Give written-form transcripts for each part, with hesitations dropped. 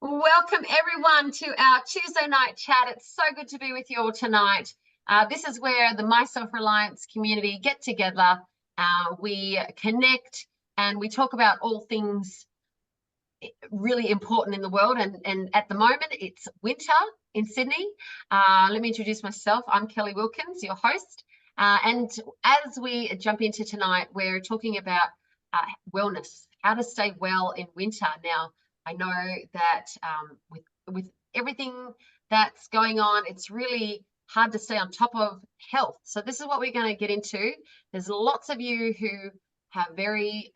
Welcome everyone to our Tuesday night chat. It's so good to be with you all tonight. This is where the My Self-Reliance community get together. We connect and we talk about all things really important in the world. And at the moment, it's winter in Sydney. Let me introduce myself. I'm Kelly Wilkins, your host. And as we jump into tonight, we're talking about wellness, how to stay well in winter. Now, I know that with everything that's going on, it's really hard to stay on top of health. So this is what we're going to get into. There's lots of you who have very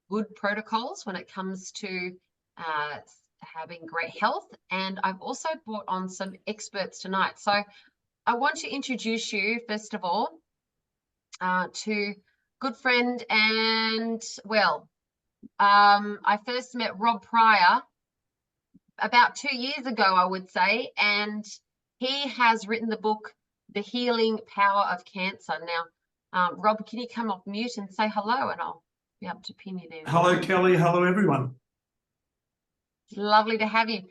good protocols when it comes to having great health. And I've also brought on some experts tonight. So I want to introduce you, first of all, to good friend and, well, I first met Rob Pryor about 2 years ago, I would say, and he has written the book, The Healing Power of Cancer. Now, Rob, can you come off mute and say hello, and I'll be able to pin you there. Hello, Kelly. Hello, everyone. Lovely to have you.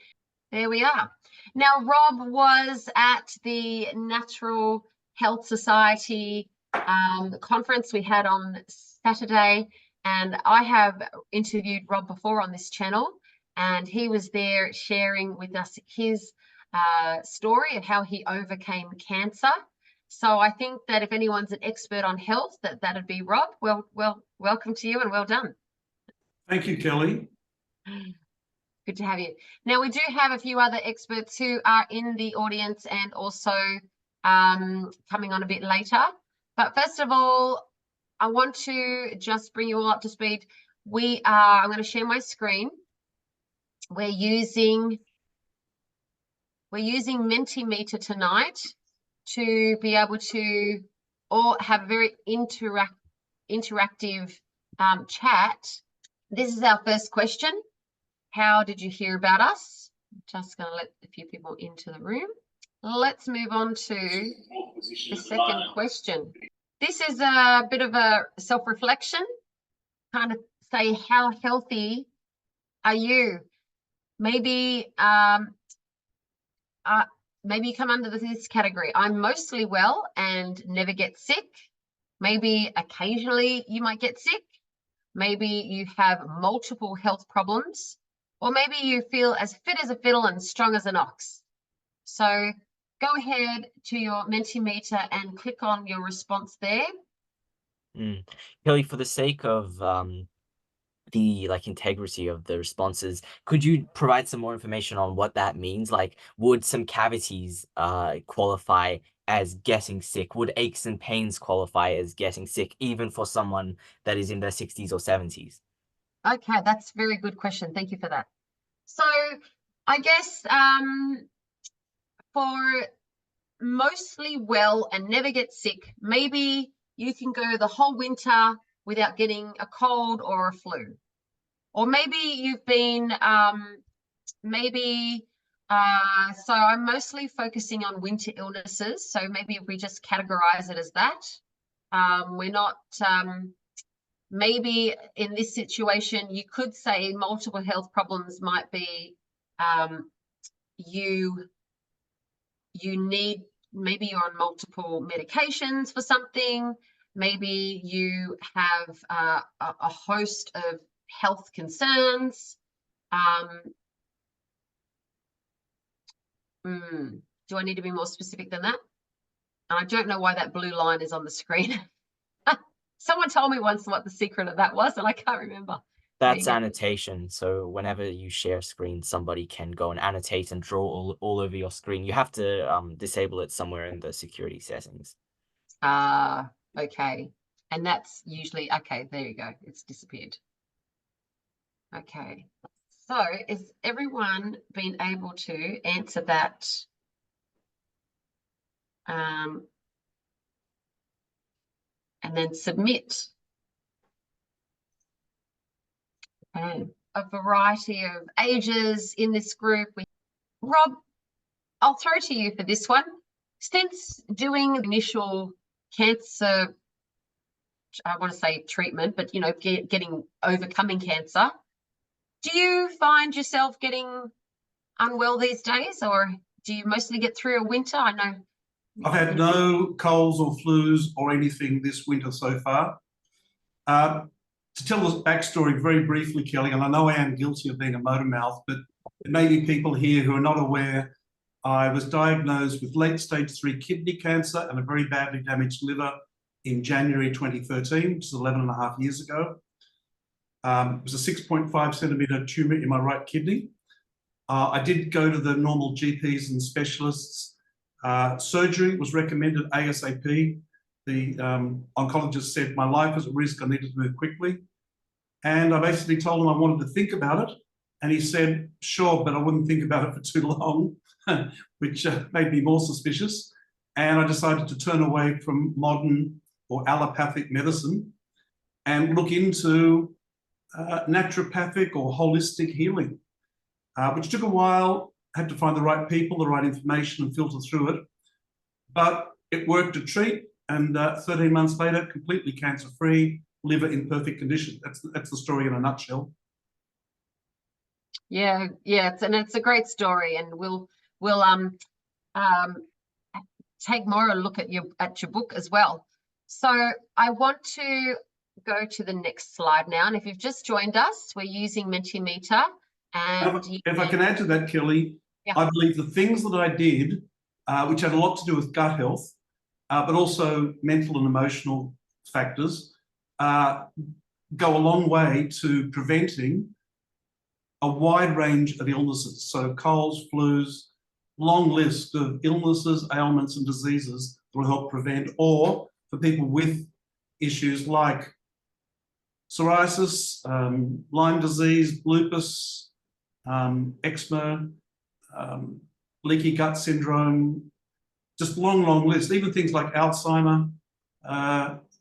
There we are. Now, Rob was at the Natural Health Society conference we had on Saturday, and I have interviewed Rob before on this channel, and he was there sharing with us his story of how he overcame cancer. So I think that if anyone's an expert on health, that'd be Rob. Well, welcome to you and well done. Thank you, Kelly. Good to have you. Now, we do have a few other experts who are in the audience and also coming on a bit later. But first of all, I want to just bring you all up to speed. I'm going to share my screen. We're using Mentimeter tonight to be able to all have a very interactive chat. This is our first question. How did you hear about us? Just going to let a few people into the room. Let's move on to the second question. This is a bit of a self-reflection, kind of say, how healthy are you? Maybe maybe you come under this category. I'm mostly well and never get sick. Maybe occasionally you might get sick. Maybe you have multiple health problems, or maybe you feel as fit as a fiddle and strong as an ox. So go ahead to your Mentimeter and click on your response there. Kelly, for the sake of the integrity of the responses, could you provide some more information on what that means? Like, would some cavities qualify as getting sick? Would aches and pains qualify as getting sick, even for someone that is in their 60s or 70s? Okay, that's a very good question. Thank you for that. So I guess for mostly well and never get sick, maybe you can go the whole winter without getting a cold or a flu. Or maybe you've been, so I'm mostly focusing on winter illnesses. So maybe if we just categorize it as that, we're not, maybe in this situation, you could say multiple health problems might be you need, maybe you're on multiple medications for something. Maybe you have a host of health concerns. Do I need to be more specific than that? I don't know why that blue line is on the screen. Someone told me once what the secret of that was, and I can't remember. That's annotation. So whenever you share a screen, somebody can go and annotate and draw all over your screen. You have to disable it somewhere in the security settings. Okay. And that's usually, okay, there you go. It's disappeared. Okay. So is everyone been able to answer that? And then submit. And a variety of ages in this group. Rob, I'll throw to you for this one. Since doing the initial cancer, I want to say treatment, but, you know, overcoming cancer, Do you find yourself getting unwell these days, or do you mostly get through a winter? I know. I've had no colds or flus or anything this winter so far. To tell the backstory very briefly, Kelly, and I know I am guilty of being a motor mouth, but there may be people here who are not aware. I was diagnosed with late stage 3 kidney cancer and a very badly damaged liver in January 2013, which is 11 and a half years ago. It was a 6.5 centimetre tumour in my right kidney. I did go to the normal GPs and specialists. Surgery was recommended ASAP. The oncologist said my life was at risk, I needed to move quickly. And I basically told him I wanted to think about it. And he said, sure, but I wouldn't think about it for too long, which made me more suspicious. And I decided to turn away from modern or allopathic medicine and look into naturopathic or holistic healing, which took a while. Had to find the right people, the right information, and filter through it. But it worked to treat, and 13 months later, completely cancer-free, liver in perfect condition. That's the story in a nutshell. Yeah, it's a great story, and we'll take more a look at your book as well. So I want to go to the next slide now, and if you've just joined us, we're using Mentimeter. And if I can add to that, Kelly, yeah. I believe the things that I did, which had a lot to do with gut health, but also mental and emotional factors, go a long way to preventing a wide range of illnesses. So colds, flus, long list of illnesses, ailments, and diseases that will help prevent, or for people with issues like psoriasis, Lyme disease, lupus, eczema, leaky gut syndrome, just long list. Even things like Alzheimer.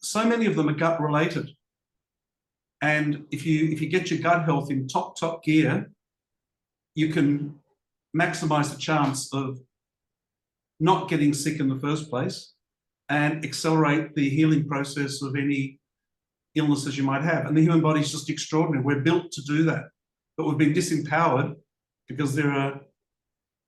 So many of them are gut related. And if you get your gut health in top gear, you can maximize the chance of not getting sick in the first place and accelerate the healing process of any illnesses you might have. And the human body is just extraordinary. We're built to do that. But we've been disempowered because there are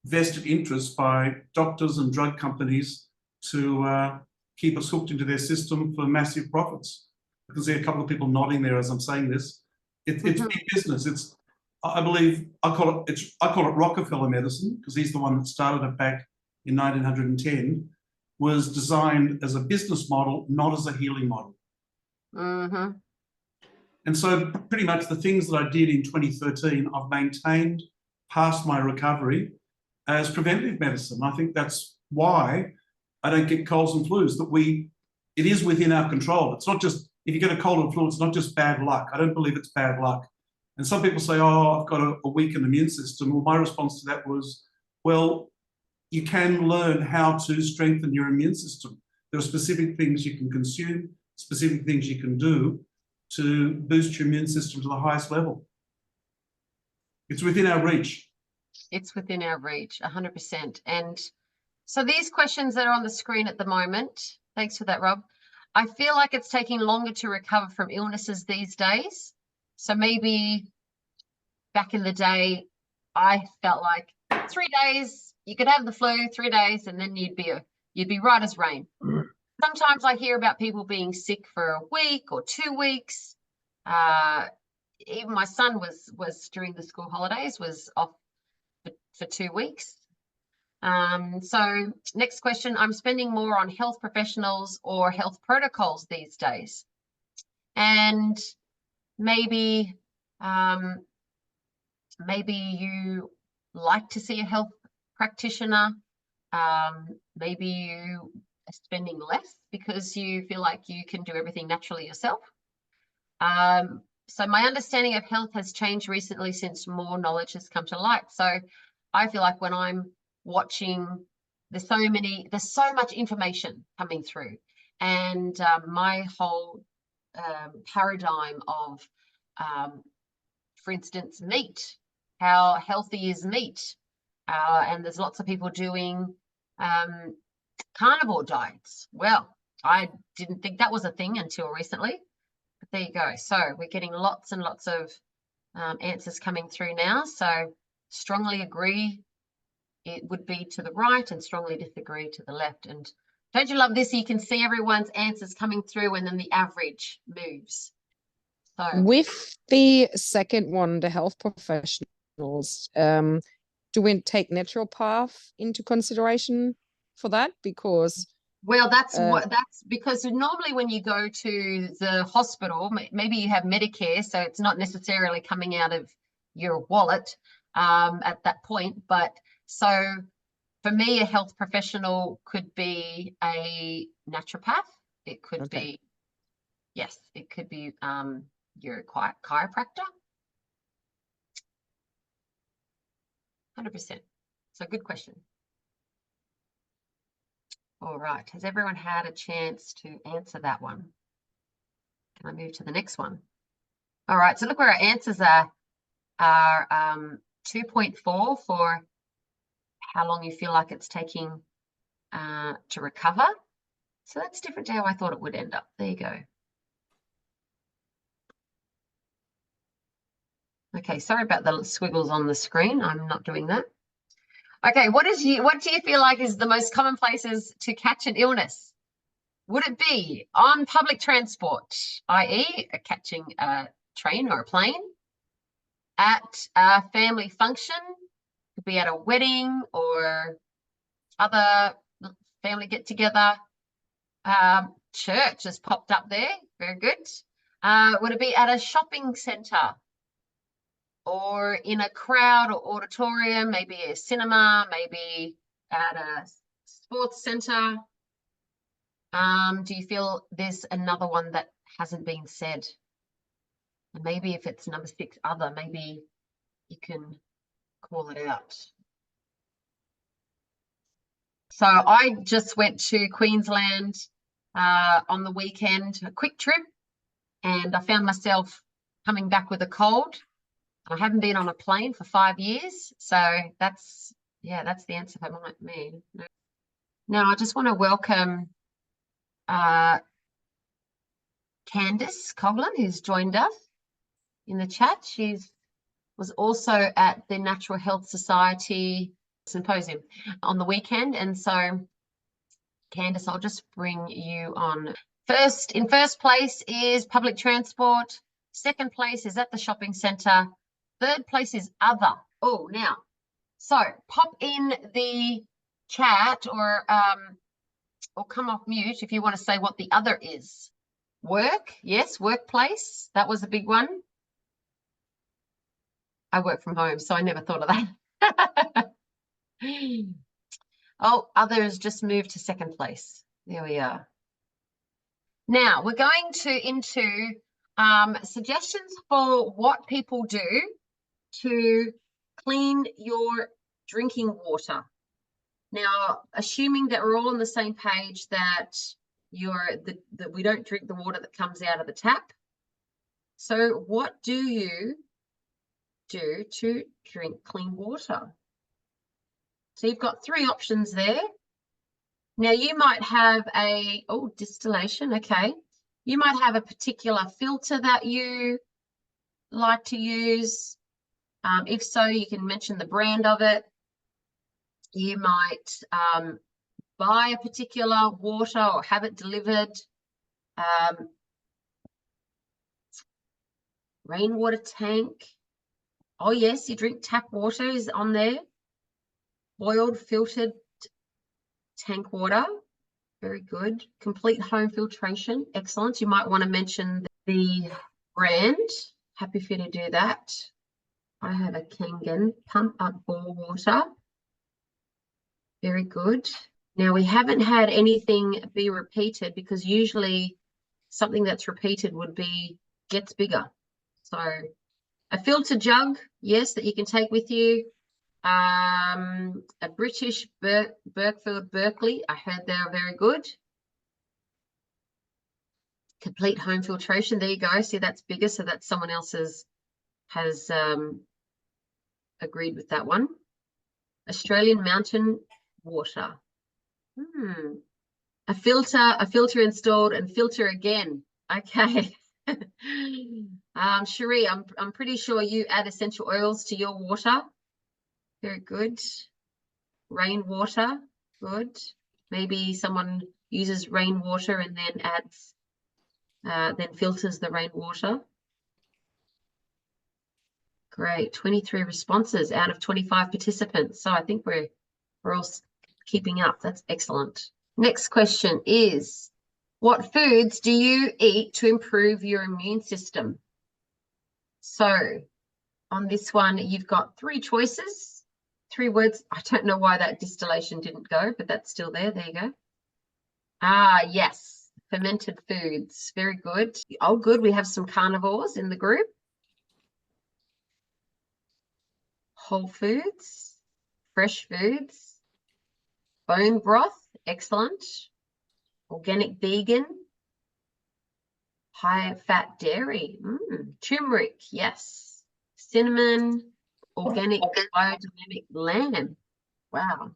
vested interests by doctors and drug companies to keep us hooked into their system for massive profits. Because there are a couple of people nodding there as I'm saying this. It's big business. I call it Rockefeller medicine, because he's the one that started it back in 1910, was designed as a business model, not as a healing model. Mm-hmm. And so pretty much the things that I did in 2013, I've maintained past my recovery as preventative medicine. I think that's why I don't get colds and flus, it is within our control. It's not just, if you get a cold and flu, it's not just bad luck. I don't believe it's bad luck. And some people say, oh, I've got a weakened immune system. Well, my response to that was, well, you can learn how to strengthen your immune system. There are specific things you can consume, specific things you can do to boost your immune system to the highest level. It's within our reach. It's within our reach, 100%. And so these questions that are on the screen at the moment, thanks for that, Rob. I feel like it's taking longer to recover from illnesses these days. So maybe back in the day, I felt like 3 days, you could have the flu, 3 days, and then you'd be right as rain. Sometimes I hear about people being sick for a week or 2 weeks. Even my son was during the school holidays, was off for 2 weeks. So next question, I'm spending more on health professionals or health protocols these days. And maybe you like to see a health practitioner. Maybe you are spending less because you feel like you can do everything naturally yourself. So my understanding of health has changed recently since more knowledge has come to light. So I feel like when I'm watching, there's so much information coming through, and my whole paradigm of, for instance, meat, how healthy is meat, and there's lots of people doing carnivore diets. Well, I didn't think that was a thing until recently, but there you go. So we're getting lots and lots of answers coming through now. So strongly agree, it would be to the right, and strongly disagree to the left. And don't you love this? You can see everyone's answers coming through, and then the average moves. So with the second one, the health professionals, do we take naturopath into consideration for that? Because well, that's because normally when you go to the hospital, maybe you have Medicare, so it's not necessarily coming out of your wallet at that point. But so for me, a health professional could be a naturopath. It could be, yes, it could be your chiropractor. 100%. So good question. All right. Has everyone had a chance to answer that one? Can I move to the next one? All right. So look where our answers are 2.4 for how long you feel like it's taking to recover. So that's different to how I thought it would end up. There you go. Okay, sorry about the squiggles on the screen. I'm not doing that. Okay, what do you feel like is the most common places to catch an illness? Would it be on public transport, i.e. catching a train or a plane, at a family function, could be at a wedding or other family get-together, church has popped up there, very good. Would it be at a shopping centre, or in a crowd or auditorium, maybe a cinema, maybe at a sports centre? Do you feel there's another one that hasn't been said? And maybe if it's number 6 other, maybe you can call it out. So I just went to Queensland on the weekend, a quick trip, and I found myself coming back with a cold. I haven't been on a plane for 5 years. So that's the answer for me. Now I just want to welcome Candace Coughlan, who's joined us in the chat. She was also at the Natural Health Society Symposium on the weekend. And so, Candace, I'll just bring you on. In first place is public transport. Second place is at the shopping centre. Third place is other. Oh, now, so pop in the chat or come off mute if you want to say what the other is. Work, yes, workplace. That was a big one. I work from home, so I never thought of that. Oh, others just moved to second place. There we are. Now we're going into suggestions for what people do to clean your drinking water. Now, assuming that we're all on the same page that that we don't drink the water that comes out of the tap. So what do you do to drink clean water? So you've got 3 options there. Now you might have distillation, okay. You might have a particular filter that you like to use. If so, you can mention the brand of it. You might buy a particular water or have it delivered. Rainwater tank. Oh yes, you drink tap water is on there. Boiled, filtered tank water. Very good. Complete home filtration. Excellent. You might want to mention the brand. Happy for you to do that. I have a Kangen pump up bore water. Very good. Now we haven't had anything be repeated because usually something that's repeated would be gets bigger. So a filter jug, yes, that you can take with you. A British Birkfield Berkeley, I heard they are very good. Complete home filtration, there you go. See, that's bigger, so that's someone else has agreed with that one. Australian mountain water. A filter installed and filter again. Okay. Cherie, I'm pretty sure you add essential oils to your water. Very good. Rainwater, good. Maybe someone uses rainwater and then adds, then filters the rainwater. Great, 23 responses out of 25 participants. So I think we're all keeping up. That's excellent. Next question is, what foods do you eat to improve your immune system? So on this one, you've got 3 choices, 3 words. I don't know why that distillation didn't go, but that's still there. There you go. Ah, yes, fermented foods. Very good. Oh, good. We have some carnivores in the group. Whole foods, fresh foods, bone broth, excellent. Organic vegan, high fat dairy, turmeric, yes. Cinnamon, organic biodynamic lamb. Wow.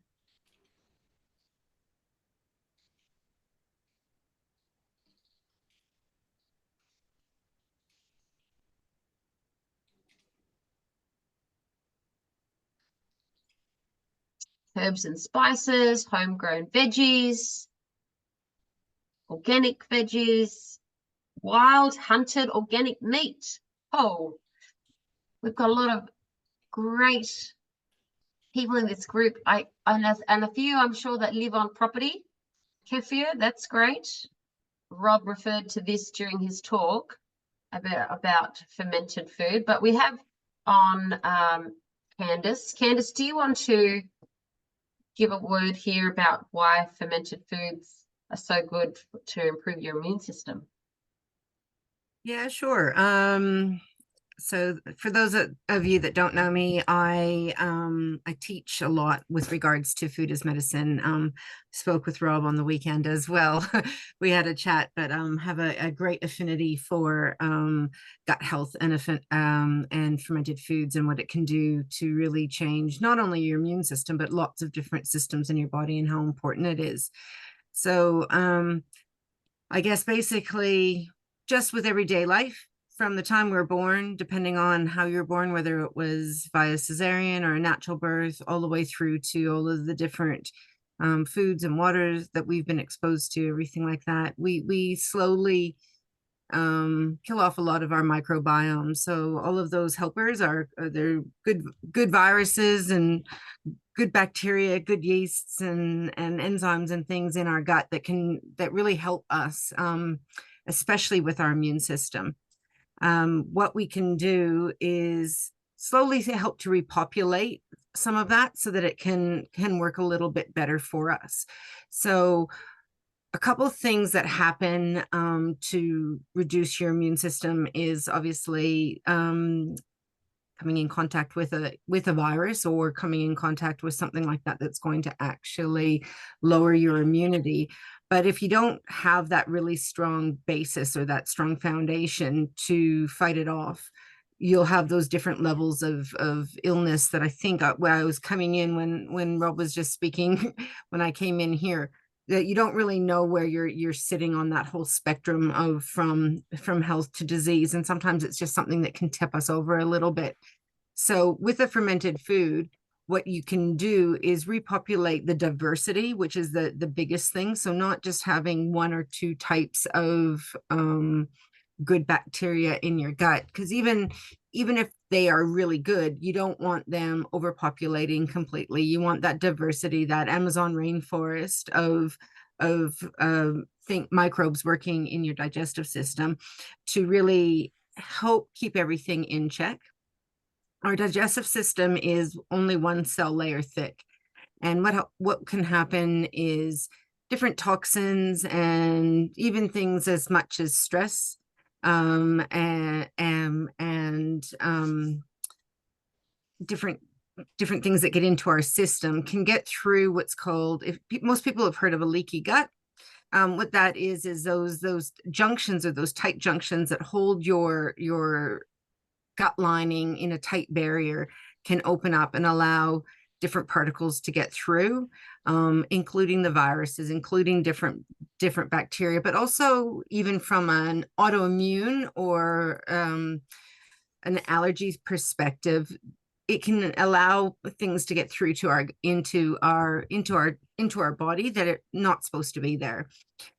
Herbs and spices, homegrown veggies, organic veggies, wild hunted organic meat. Oh, we've got a lot of great people in this group. And a few I'm sure that live on property. Kefir, that's great. Rob referred to this during his talk about fermented food, but we have on Candace. Candace, do you want to give a word here about why fermented foods are so good to improve your immune system? Yeah, sure. So for those of you that don't know me, I teach a lot with regards to food as medicine. Spoke with Rob on the weekend as well. We had a chat, but have a great affinity for gut health and fermented foods and what it can do to really change not only your immune system, but lots of different systems in your body and how important it is. So I guess basically just with everyday life, from the time we're born, depending on how you're born, whether it was via cesarean or a natural birth, all the way through to all of the different foods and waters that we've been exposed to, everything like that, we slowly kill off a lot of our microbiome. So all of those helpers they're good viruses and good bacteria, good yeasts and enzymes and things in our gut that really help us, especially with our immune system. What we can do is slowly help to repopulate some of that so that it can work a little bit better for us. So a couple of things that happen to reduce your immune system is obviously coming in contact with a virus or coming in contact with something like that that's going to actually lower your immunity. But if you don't have that really strong basis or that strong foundation to fight it off, you'll have those different levels of illness that I think where I was coming in when Rob was just speaking, when I came in here, that you don't really know where you're sitting on that whole spectrum of from health to disease. And sometimes it's just something that can tip us over a little bit. So with a fermented food, what you can do is repopulate the diversity, which is the biggest thing. So not just having 1 or 2 types of good bacteria in your gut, because even if they are really good, you don't want them overpopulating completely. You want that diversity, that Amazon rainforest of microbes working in your digestive system to really help keep everything in check. Our digestive system is only 1 cell layer thick. And what can happen is different toxins and even things as much as stress and different things that get into our system can get through what's called, most people have heard of a leaky gut. What that is those junctions or those tight junctions that hold your gut lining in a tight barrier can open up and allow different particles to get through, including the viruses, including different bacteria, but also even from an autoimmune or an allergies perspective, it can allow things to get through to into our body that are not supposed to be there.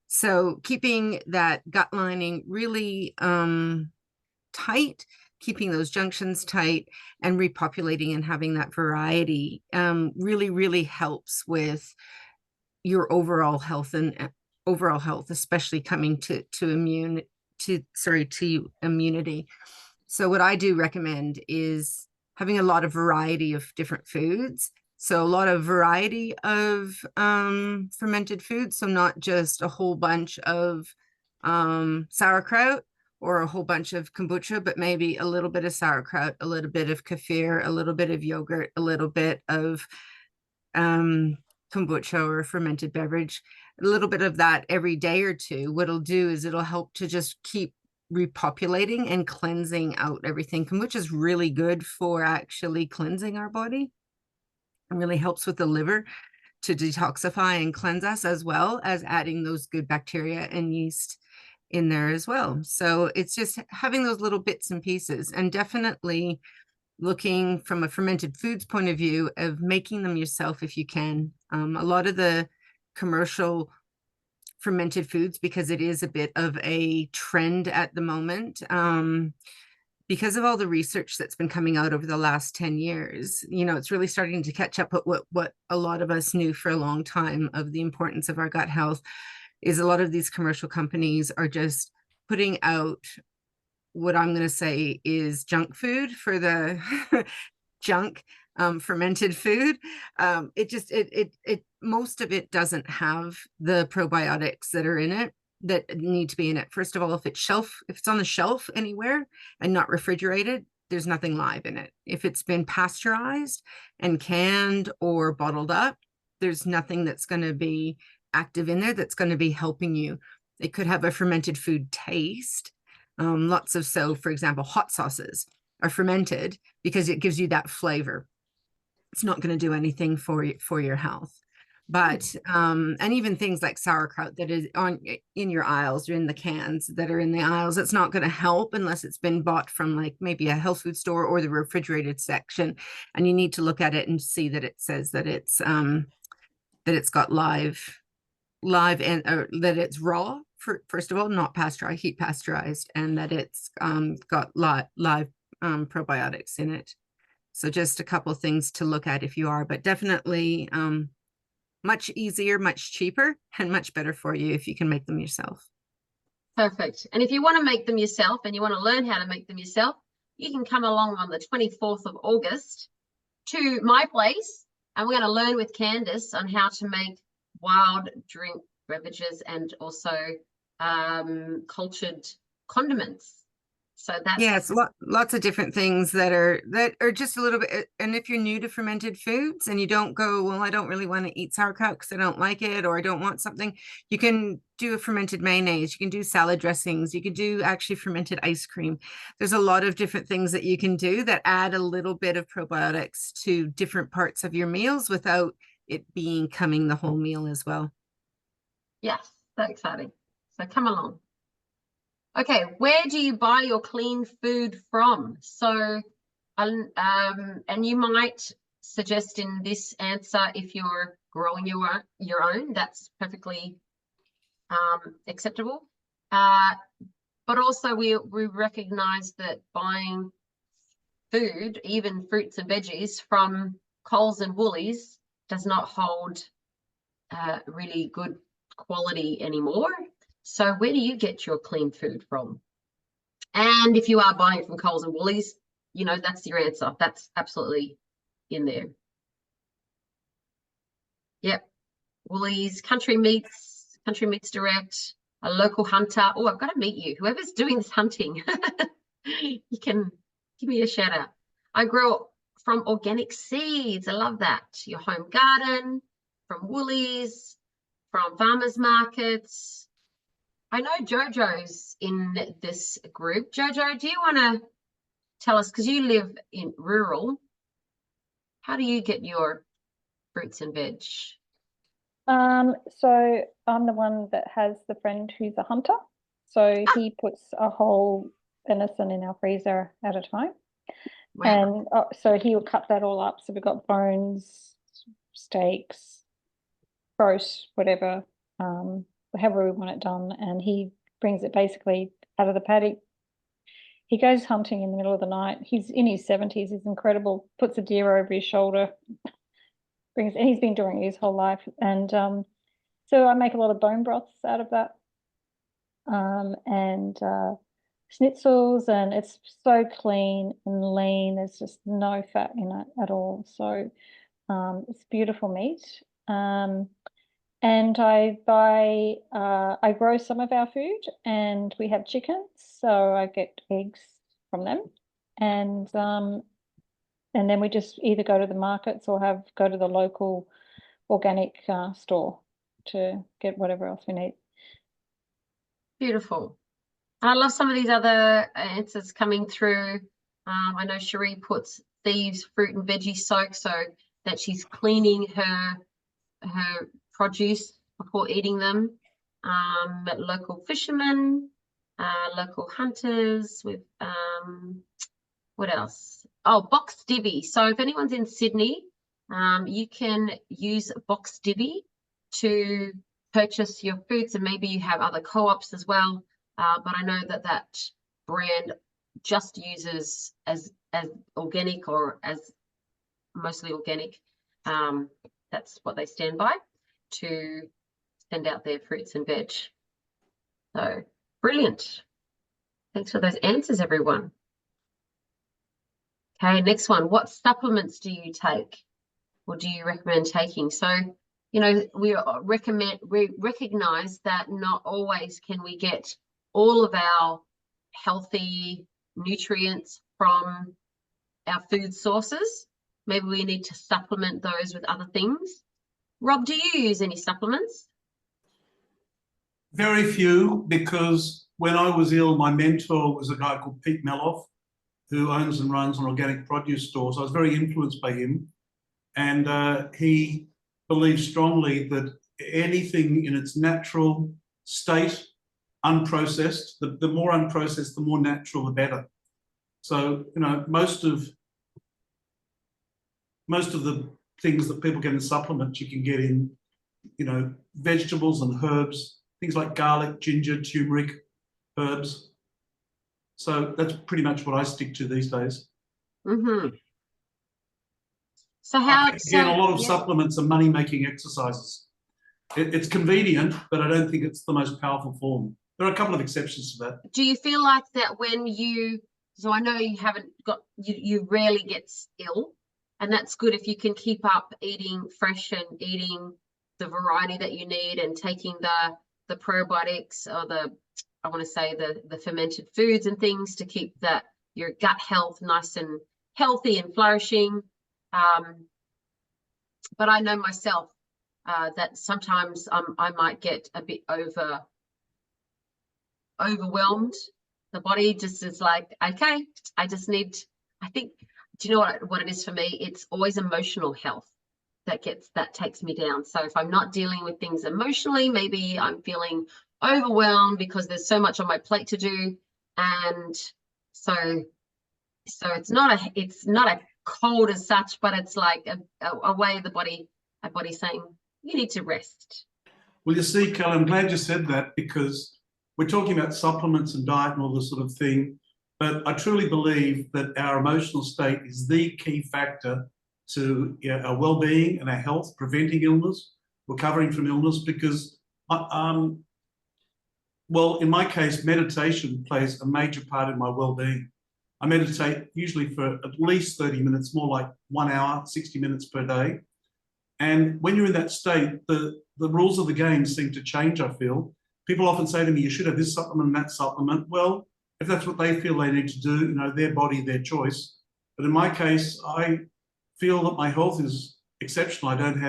So keeping that gut lining really tight, keeping those junctions tight, and repopulating and having that variety really helps with your overall health, especially coming to immunity. So what I do recommend is having a lot of variety of different foods. So a lot of variety of fermented foods. So not just a whole bunch of sauerkraut or a whole bunch of kombucha, but maybe a little bit of sauerkraut, a little bit of kefir, a little bit of yogurt, a little bit of kombucha or fermented beverage, a little bit of that every day or two. What it'll do is it'll help to just keep repopulating and cleansing out everything. Kombucha is really good for actually cleansing our body. It really helps with the liver to detoxify and cleanse us, as well as adding those good bacteria and yeast in there as well. So it's just having those little bits and pieces, and definitely looking from a fermented foods point of view of making them yourself if you can. A lot of the commercial fermented foods, because it is a bit of a trend at the moment, because of all the research that's been coming out over the last 10 years, it's really starting to catch up with what a lot of us knew for a long time of the importance of our gut health. Is a lot of these commercial companies are just putting out what I'm going to say is junk food for the junk fermented food. Most of it doesn't have the probiotics that are in it that need to be in it. First of all, if it's on the shelf anywhere and not refrigerated, there's nothing live in it. If it's been pasteurized and canned or bottled up, there's nothing that's going to be active in there that's going to be helping you. It could have a fermented food taste. For example, hot sauces are fermented because it gives you that flavor. It's not going to do anything for your health. But and even things like sauerkraut that is in your aisles or in the cans that are in the aisles, it's not going to help unless it's been bought from like maybe a health food store or the refrigerated section. And you need to look at it and see that it says that it's got live and that it's raw, first of all, not heat pasteurized, and that it's got live probiotics in it. So just a couple of things to look at if you are, but definitely much easier, much cheaper, and much better for you if you can make them yourself. Perfect. And if you want to make them yourself and you want to learn how to make them yourself, you can come along on the 24th of August to my place, and we're going to learn with Candace on how to make wild drink beverages and also cultured condiments. So that's yes, lots of different things that are just a little bit. And if you're new to fermented foods and you don't go, well, I don't really want to eat sauerkraut because I don't like it, or I don't want something, you can do a fermented mayonnaise, you can do salad dressings, you can do actually fermented ice cream. There's a lot of different things that you can do that add a little bit of probiotics to different parts of your meals without it becoming the whole meal as well. Yes, so exciting. So come along. Okay, where do you buy your clean food from? So, and you might suggest in this answer, if you're growing your own, that's perfectly acceptable. But also we recognize that buying food, even fruits and veggies, from Coles and Woolies does not hold really good quality anymore. So where do you get your clean food from? And if you are buying it from Coles and Woolies, that's your answer. That's absolutely in there. Yep. Woolies, Country Meats Direct, a local hunter. Oh, I've got to meet you. Whoever's doing this hunting, you can give me a shout out. I grow from organic seeds. I love that. Your home garden, from Woolies, from farmers markets. I know Jojo's in this group. Jojo, do you want to tell us, because you live in rural, how do you get your fruits and veg? So I'm the one that has the friend who's a hunter. So he puts a whole venison in our freezer at a time. Wow. And so he'll cut that all up. So we've got bones, steaks, roast, whatever, however we want it done. And he brings it basically out of the paddock. He goes hunting in the middle of the night. He's in his 70s. He's incredible. Puts a deer over his shoulder. And he's been doing it his whole life. And so I make a lot of bone broths out of that. And schnitzels, and it's so clean and lean. There's just no fat in it at all. So it's beautiful meat. And I grow some of our food, and we have chickens, so I get eggs from them. And then we just either go to the markets or go to the local organic store to get whatever else we need. Beautiful. I love some of these other answers coming through. I know Cherie puts thieves fruit and veggie soak, so that she's cleaning her produce before eating them. Local fishermen, local hunters with what else? Oh, box divvy. So if anyone's in Sydney, you can use box divvy to purchase your foods, and maybe you have other co-ops as well. But I know that brand just uses as organic, or as mostly organic. That's what they stand by to send out their fruits and veg. So brilliant. Thanks for those answers, everyone. Okay, next one. What supplements do you take, or do you recommend taking? So, you know, we recognize that not always can we get all of our healthy nutrients from our food sources. Maybe we need to supplement those with other things. Rob, do you use any supplements? Very few, because when I was ill, my mentor was a guy called Pete Meloff, who owns and runs an organic produce store. So I was very influenced by him. And he believes strongly that anything in its natural state, unprocessed, the more unprocessed, the more natural, the better. So, you know, most of the things that people get in supplements, you can get in, you know, vegetables and herbs, things like garlic, ginger, turmeric, herbs. So that's pretty much what I stick to these days. Mm-hmm. So how? Again, a lot of supplements are money-making exercises. It's convenient, but I don't think it's the most powerful form. There are a couple of exceptions to that. Do you feel like that when you, so I know you haven't got, you rarely get ill, and that's good if you can keep up eating fresh and eating the variety that you need, and taking the probiotics, or I want to say the fermented foods and things to keep your gut health nice and healthy and flourishing. But I know myself that sometimes I might get a bit overwhelmed. The body just is like, okay, I think, do you know what it is for me? It's always emotional health that takes me down. So if I'm not dealing with things emotionally, maybe I'm feeling overwhelmed because there's so much on my plate to do. And so it's not a cold as such, but it's like a way a body's saying you need to rest. Well, you see, Kelly, I'm glad you said that, because we're talking about supplements and diet and all this sort of thing, but I truly believe that our emotional state is the key factor to our well-being and our health, preventing illness, recovering from illness. Because, well, in my case, meditation plays a major part in my well-being. I meditate usually for at least 30 minutes, more like 1 hour, 60 minutes per day. And when you're in that state, the rules of the game seem to change, I feel. People often say to me, you should have this supplement and that supplement. Well, if that's what they feel they need to do, you know, their body, their choice. But in my case, I feel that my health is exceptional. I don't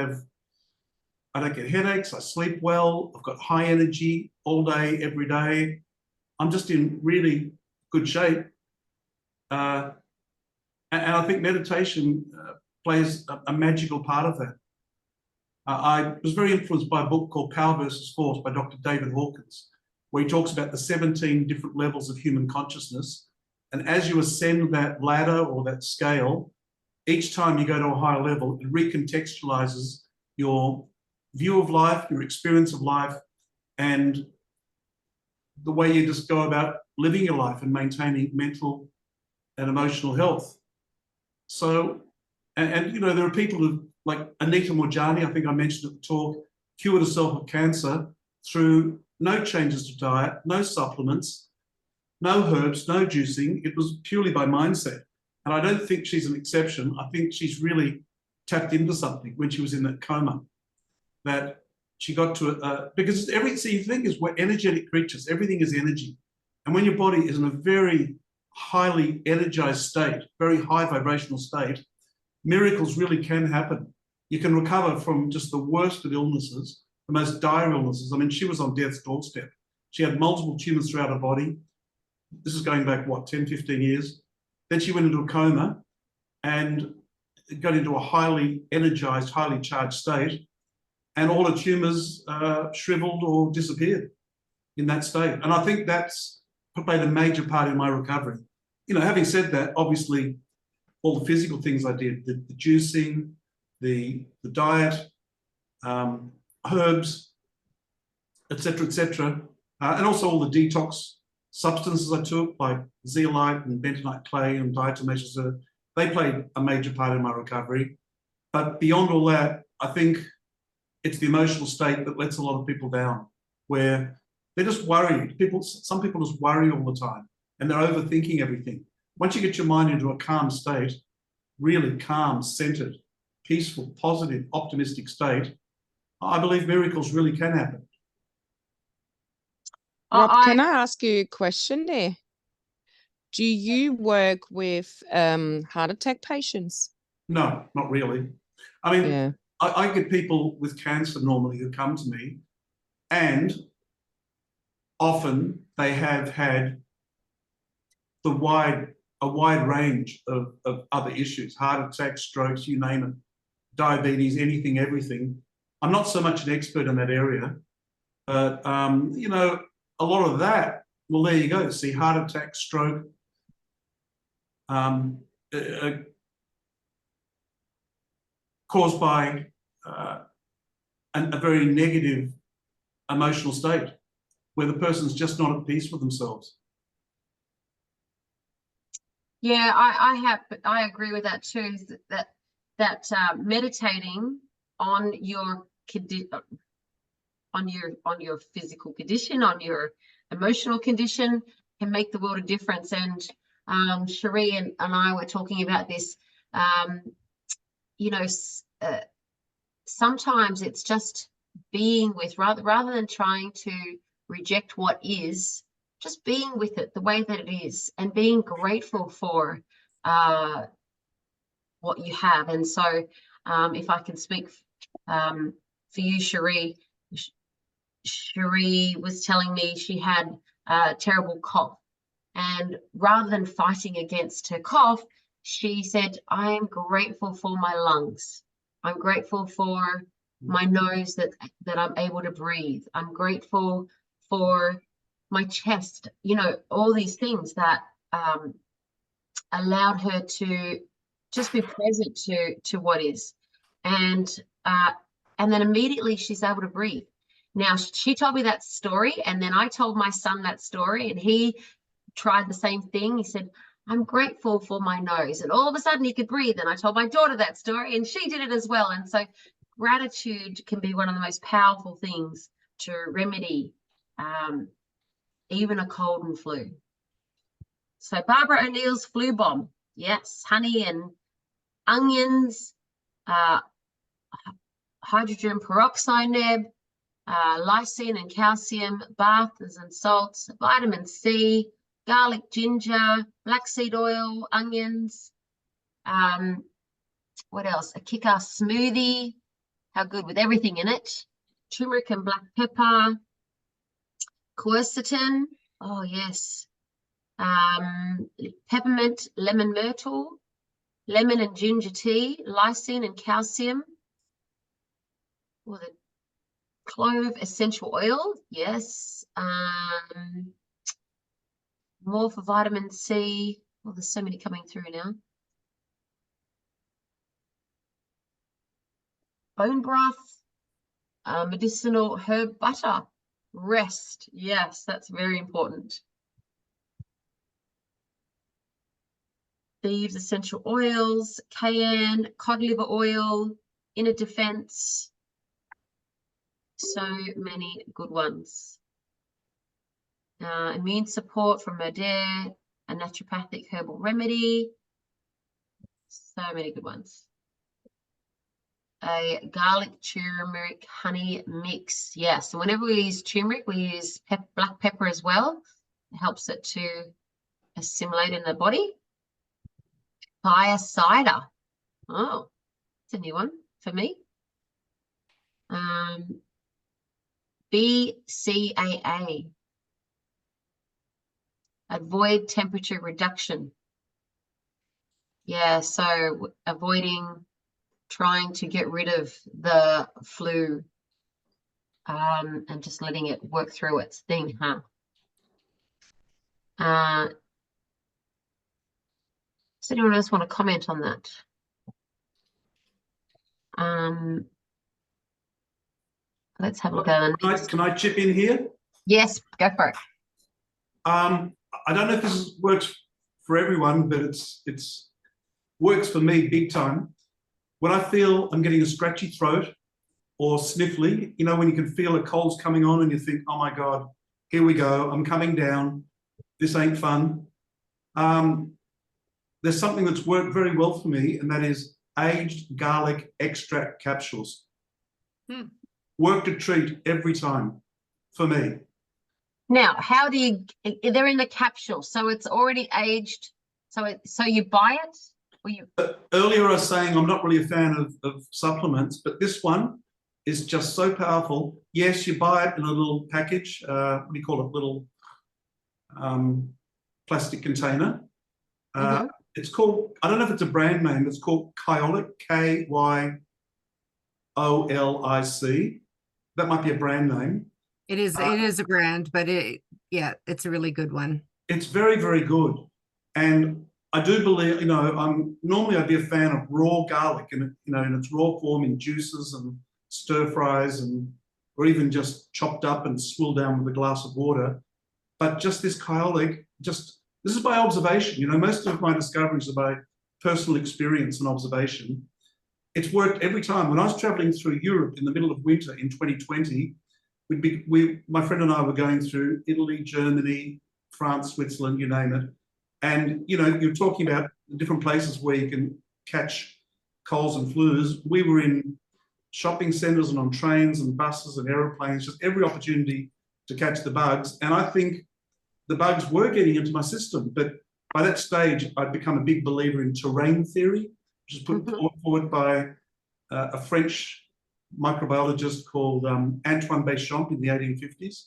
get headaches, I sleep well, I've got high energy all day, every day. I'm just in really good shape. And I think meditation plays a magical part of that. I was very influenced by a book called Power versus Force by Dr. David Hawkins, where he talks about the 17 different levels of human consciousness. And as you ascend that ladder or that scale, each time you go to a higher level, it recontextualizes your view of life, your experience of life, and the way you just go about living your life and maintaining mental and emotional health. So, and you know, there are people who, like Anita Morjani, I think I mentioned at the talk, cured herself of cancer through no changes to diet, no supplements, no herbs, no juicing. It was purely by mindset. And I don't think she's an exception. I think she's really tapped into something when she was in that coma, that she got to, because see, the thing is, we're energetic creatures. Everything is energy. And when your body is in a very highly energized state, very high vibrational state, miracles really can happen. You can recover from just the worst of illnesses, the most dire illnesses. I mean, she was on death's doorstep. She had multiple tumors throughout her body. This is going back, what, 10, 15 years? Then she went into a coma and got into a highly energized, highly charged state. And all her tumors shriveled or disappeared in that state. And I think that's played a major part in my recovery. You know, having said that, obviously, all the physical things I did, the juicing, the diet, herbs, etc., and also all the detox substances I took, like zeolite and bentonite clay and diatomaceous earth, they played a major part in my recovery. But beyond all that, I think it's the emotional state that lets a lot of people down, where they're just worried. Some people just worry all the time, and they're overthinking everything. Once you get your mind into a calm state, really calm, centered, peaceful, positive, optimistic state, I believe miracles really can happen. Rob, can I ask you a question there? Do you work with heart attack patients? No, not really. I mean, Yeah. I get people with cancer normally who come to me, and often they have had a wide range of other issues, heart attacks, strokes, you name it, diabetes, anything, everything. I'm not so much an expert in that area, but, you know, a lot of that, well, there you go. See, heart attack, stroke, caused by a very negative emotional state where the person's just not at peace with themselves. Yeah, I agree with that too. That meditating on your physical condition, on your emotional condition, can make the world a difference. And Cherie and I were talking about this. You know, sometimes it's just being with, rather than trying to reject what is, just being with it the way that it is, and being grateful for what you have. And so if I can speak for you, Cherie was telling me she had a terrible cough, and rather than fighting against her cough, she said, I am grateful for my lungs. I'm grateful for my nose that I'm able to breathe. I'm grateful for my chest, you know, all these things that allowed her to just be present to what is. And then immediately she's able to breathe. Now, she told me that story, and then I told my son that story, and he tried the same thing. He said, I'm grateful for my nose. And all of a sudden he could breathe. And I told my daughter that story, and she did it as well. And so gratitude can be one of the most powerful things to remedy even a cold and flu. So Barbara O'Neill's flu bomb. Yes, honey and onions, hydrogen peroxide neb, lysine and calcium, baths and salts, vitamin C, garlic, ginger, black seed oil, onions. What else? A kick-ass smoothie. How good, with everything in it. Turmeric and black pepper. Quercetin. Oh, yes. Peppermint, lemon myrtle, lemon and ginger tea, lysine and calcium. Well, the clove essential oil, yes. More for vitamin C. Well, there's so many coming through now. Bone broth, medicinal herb butter, rest. Yes, that's very important. Thieves essential oils, cayenne, cod liver oil, inner defense. So many good ones. Immune support from Mentimeter, a naturopathic herbal remedy. So many good ones. A garlic turmeric honey mix. Yes, and whenever we use turmeric, we use black pepper as well. It helps it to assimilate in the body. Fire cider. Oh, it's a new one for me. BCAA. Avoid temperature reduction. Yeah, so avoiding trying to get rid of the flu and just letting it work through its thing, huh? Does anyone else want to comment on that? Let's have a look at it. Can I chip in here? Yes, go for it. I don't know if this works for everyone, but it's works for me big time. When I feel I'm getting a scratchy throat or sniffly, you know, when you can feel a cold's coming on and you think, oh my God, here we go, I'm coming down, this ain't fun. There's something that's worked very well for me, and that is aged garlic extract capsules. Worked a treat every time for me. Now, how do you, they're in the capsule, so it's already aged, so you buy it? Or you... Earlier I was saying I'm not really a fan of supplements, but this one is just so powerful. Yes, you buy it in a little package, what do you call it, little plastic container. It's called, I don't know if it's a brand name, it's called Kyolic, Kyolic. That might be a brand name. It is a brand, but it's a really good one. It's very, very good. And I do believe, you know, normally I'd be a fan of raw garlic and, you know, in its raw form in juices and stir fries or even just chopped up and swilled down with a glass of water. But just this Kyolic, this is by observation. You know, most of my discoveries are by personal experience and observation. It's worked every time. When I was traveling through Europe in the middle of winter in 2020, my friend and I were going through Italy, Germany, France, Switzerland, you name it. And, you know, you're talking about different places where you can catch colds and flus. We were in shopping centres and on trains and buses and aeroplanes, just every opportunity to catch the bugs. And I think the bugs were getting into my system. But by that stage, I'd become a big believer in terrain theory, which is put forward by a French microbiologist called Antoine Béchamp in the 1850s,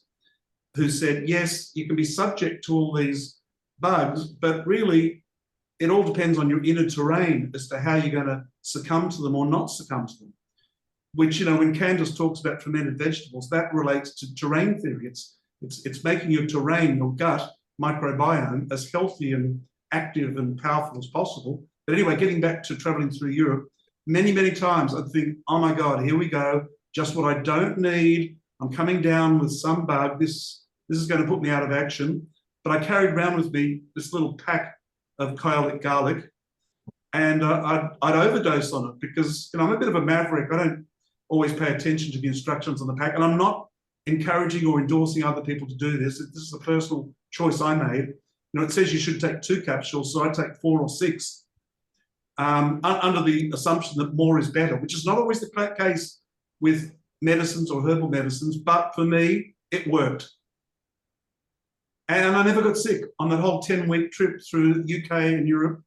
who said, yes, you can be subject to all these bugs, but really it all depends on your inner terrain as to how you're going to succumb to them or not succumb to them. Which, you know, when Candace talks about fermented vegetables, that relates to terrain theory. It's making your terrain, your gut microbiome, as healthy and active and powerful as possible. But anyway, getting back to traveling through Europe, many, many times I'd think, oh my God, here we go, just what I don't need. I'm coming down with some bug. This is going to put me out of action. But I carried around with me this little pack of Kyolic garlic, and I'd overdose on it because, you know, I'm a bit of a maverick. I don't always pay attention to the instructions on the pack, and I'm not encouraging or endorsing other people to do this. This is a personal choice I made. You know, it says you should take 2 capsules, so I take 4 or 6. Under the assumption that more is better, which is not always the case with medicines or herbal medicines, but for me, it worked. And I never got sick on that whole 10-week trip through the UK and Europe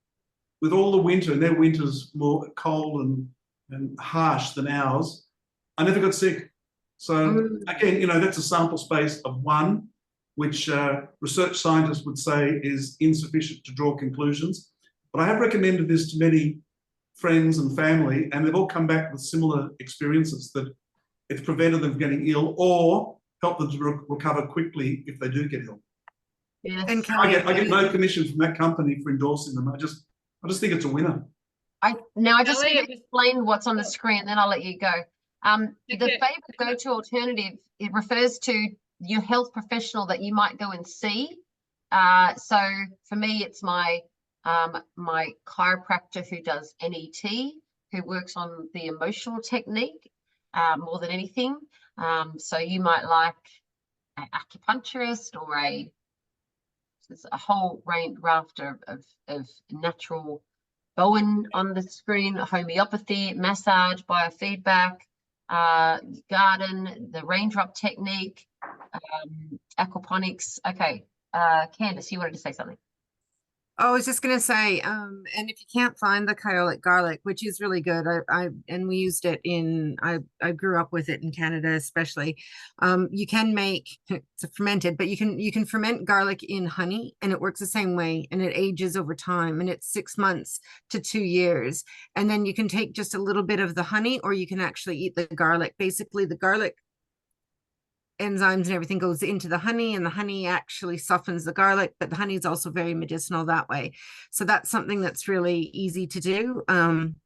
with all the winter, and their winter's more cold and harsh than ours. I never got sick. So again, you know, that's a sample space of 1, which research scientists would say is insufficient to draw conclusions. But I have recommended this to many friends and family, and they've all come back with similar experiences, that it's prevented them from getting ill or helped them to recover quickly if they do get ill. Yes. And I Kelly, get no commission from that company for endorsing them. I just think it's a winner. I just Kelly, need to explain what's on the screen, then I'll let you go. The Okay. favorite go-to alternative, it refers to your health professional that you might go and see. So for me, it's my my chiropractor who does NET, who works on the emotional technique more than anything. So you might like an acupuncturist or there's a whole raft of natural Bowen on the screen, homeopathy, massage, biofeedback, garden, the raindrop technique, aquaponics. Okay, Candace, you wanted to say something. I was just gonna say, and if you can't find the Kyolic garlic, which is really good, and we used it I grew up with it in Canada, especially. You can make it's a fermented, but you can ferment garlic in honey, and it works the same way, and it ages over time, and it's 6 months to 2 years, and then you can take just a little bit of the honey, or you can actually eat the garlic. Basically, the garlic enzymes and everything goes into the honey, and the honey actually softens the garlic, but the honey is also very medicinal that way. So that's something that's really easy to do, and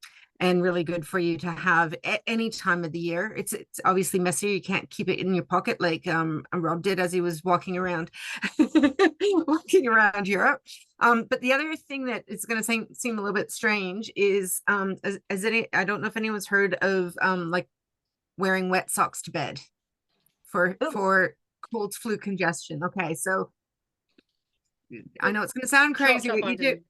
really good for you to have at any time of the year. It's obviously messier. You can't keep it in your pocket like Rob did as he was walking around Europe. But the other thing that is going to seem a little bit strange is I don't know if anyone's heard of like wearing wet socks to bed for cold, flu, congestion. Okay, so I know it's going to sound crazy. What you do,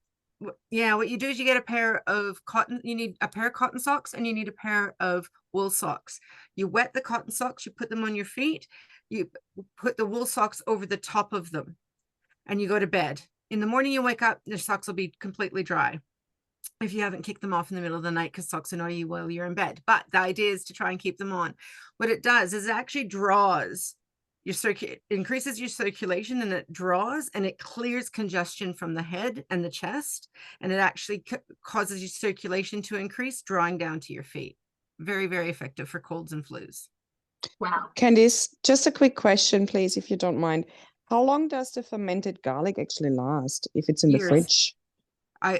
what you do is you get a pair of cotton. You need a pair of cotton socks, and you need a pair of wool socks. You wet the cotton socks. You put them on your feet. You put the wool socks over the top of them, and you go to bed. In the morning, you wake up. The socks will be completely dry. If you haven't kicked them off in the middle of the night, because socks annoy you while you're in bed. But the idea is to try and keep them on. What it does is it actually draws increases your circulation, and it draws and it clears congestion from the head and the chest, and it actually causes your circulation to increase, drawing down to your feet. Very, very effective for colds and flus. Wow. Candice, just a quick question, please, if you don't mind. How long does the fermented garlic actually last if it's in the fridge? I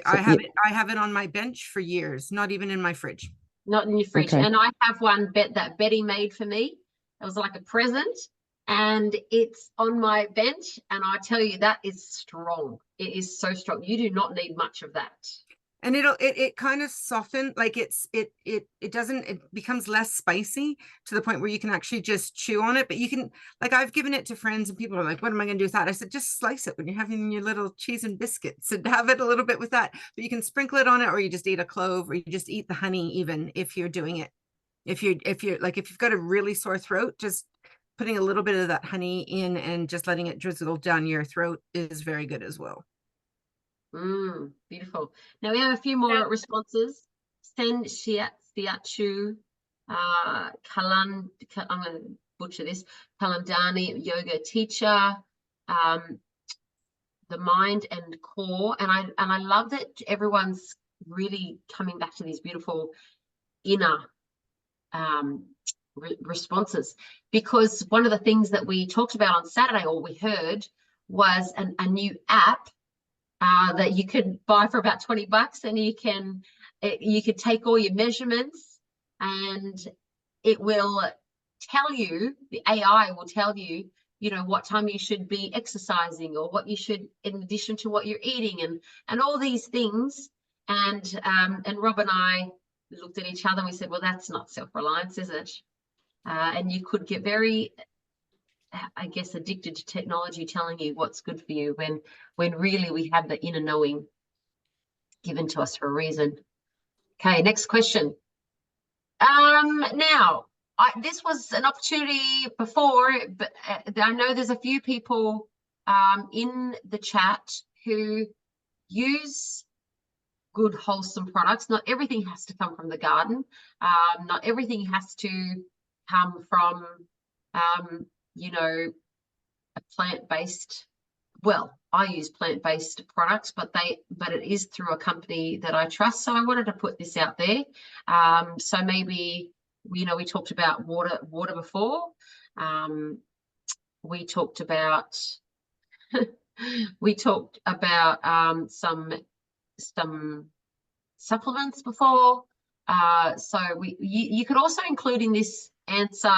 have it on my bench for years, not even in my fridge. Not in your fridge. Okay. And I have one that Betty made for me. It was like a present, and it's on my bench, and I tell you, that is strong. It is so strong. You do not need much of that. And it kind of soften, like it becomes less spicy to the point where you can actually just chew on it. But you can, like, I've given it to friends, and people are like, what am I going to do with that? I said, just slice it when you're having your little cheese and biscuits, and have it a little bit with that. But you can sprinkle it on it, or you just eat a clove, or you just eat the honey, even if you're doing it. If you've got a really sore throat, just putting a little bit of that honey in and just letting it drizzle down your throat is very good as well. Beautiful. Now we have a few more responses. Sen Shiatsu, Kalan, I'm going to butcher this, Kalandani, yoga teacher, the mind and core. And I love that everyone's really coming back to these beautiful inner responses, because one of the things that we talked about on Saturday, or we heard, was a new app that you could buy for about $20, and you could take all your measurements, and it will tell you, the AI will tell you, you know, what time you should be exercising, or what you should, in addition to what you're eating, and all these things. And Rob and I looked at each other and we said, well, that's not self-reliance, is it? And you could get very, I guess, addicted to technology telling you what's good for you, when really we have the inner knowing given to us for a reason. Okay, next question. Now, this was an opportunity before, but I know there's a few people in the chat who use good, wholesome products. Not everything has to come from the garden. Not everything has to come from you know, a plant-based, well, I use plant-based products, but it is through a company that I trust. So I wanted to put this out there. So maybe We talked about water before. We talked about some supplements before. So you could also include in this answer,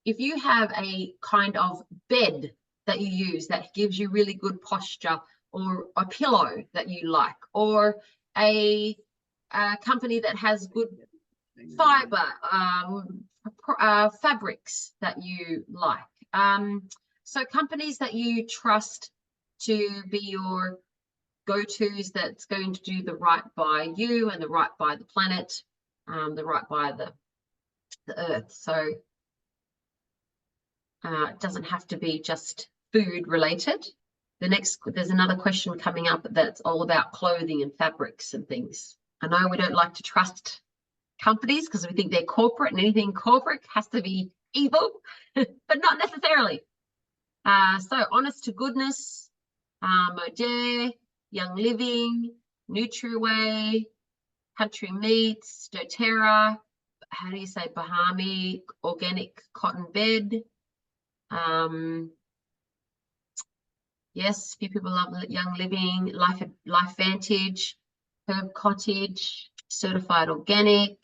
if you have a kind of bed that you use that gives you really good posture, or a pillow that you like, or a company that has good fiber, fabrics that you like. So companies that you trust to be your go-tos, that's going to do the right by you and the right by the planet, the right by the earth. So it doesn't have to be just food related. There's another question coming up that's all about clothing and fabrics and things. I know we don't like to trust companies because we think they're corporate, and anything corporate has to be evil, but not necessarily. So honest to goodness, Modere, Young Living, NutriWay, Country Meats, doTERRA, how do you say, Bahami, Organic Cotton Bed. Yes, few people love Young Living, Life Vantage, Herb Cottage, Certified Organic.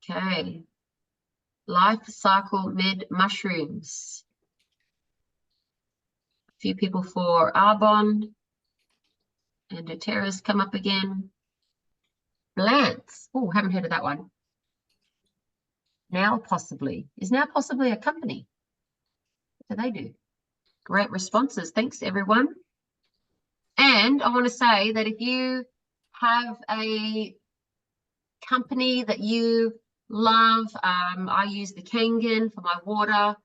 Okay. Life Cycle Med Mushrooms. A few people for Arbonne. And doTERRA's come up again. Blantz. Oh, haven't heard of that one. Now Possibly. Is Now Possibly a company? What do they do? Great responses. Thanks, everyone. And I want to say that if you have a company that you love, I use the Kangen for my water,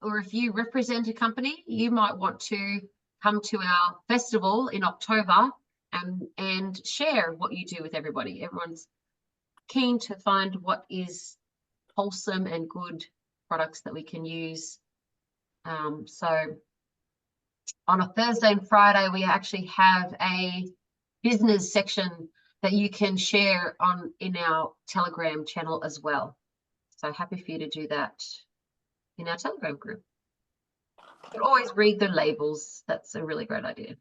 or if you represent a company, you might want to come to our festival in October and share what you do with everybody. Everyone's keen to find what is wholesome and good products that we can use. So on a Thursday and Friday, we actually have a business section that you can share in our Telegram channel as well. So happy for you to do that in our Telegram group. But always read the labels. That's a really great idea.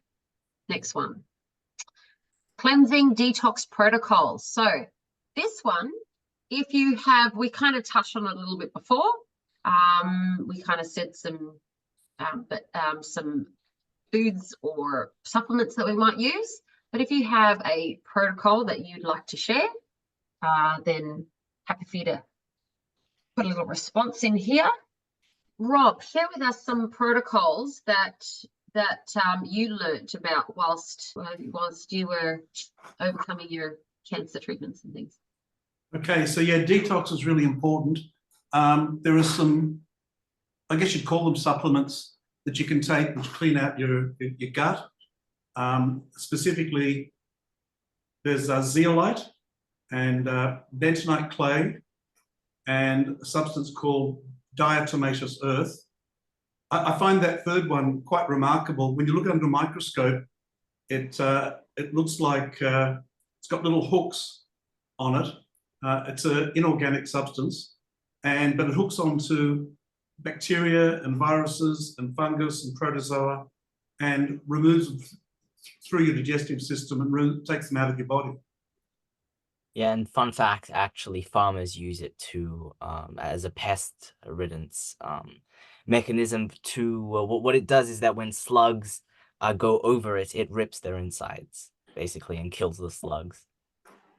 Next one. Cleansing detox protocols. So this one, if you have, we kind of touched on it a little bit before. We kind of said some foods or supplements that we might use. But if you have a protocol that you'd like to share, then happy for you to put a little response in here. Rob, share with us some protocols that you learnt about whilst you were overcoming your cancer treatments and things. Okay, so yeah, detox is really important. There are some, I guess you'd call them supplements that you can take which clean out your gut. Specifically, there's zeolite and bentonite clay and a substance called diatomaceous earth. I find that third one quite remarkable. When you look under a microscope, it looks like it's got little hooks on it. It's an inorganic substance, but it hooks onto bacteria and viruses and fungus and protozoa and removes them through your digestive system and takes them out of your body. Yeah, and fun fact, actually, farmers use it to as a pest riddance mechanism. To what it does is that when slugs go over it, it rips their insides basically and kills the slugs.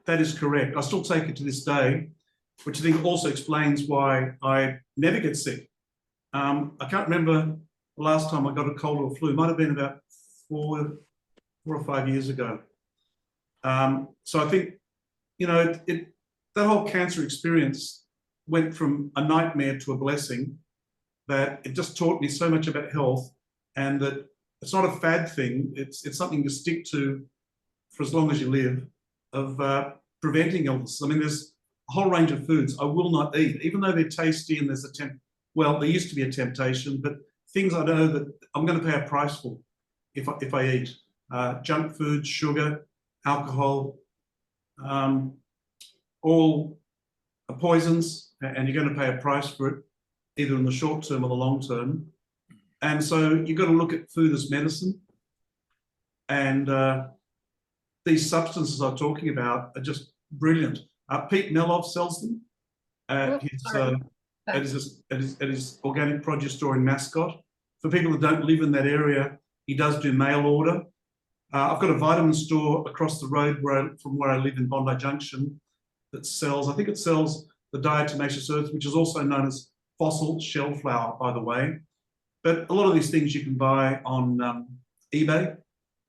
That is correct. I still take it to this day, which I think also explains why I never get sick. I can't remember the last time I got a cold or flu. It might have been about four or 5 years ago. So I think, you know, that whole cancer experience went from a nightmare to a blessing, that it just taught me so much about health, and that it's not a fad thing. It's something to stick to for as long as you live, of preventing illness. I mean, there's a whole range of foods I will not eat, even though they're tasty and there's there used to be a temptation, but things I know that I'm going to pay a price for if I eat. Junk food, sugar, alcohol, all are poisons, and you're going to pay a price for it, either in the short term or the long term. And so you've got to look at food as medicine. And these substances I'm talking about are just brilliant. Pete Melov sells them at his organic produce store in Mascot. For people that don't live in that area, he does do mail order. I've got a vitamin store across the road from where I live in Bondi Junction that sells, I think it sells the diatomaceous earth, which is also known as fossil shell flour, by the way. But a lot of these things you can buy on eBay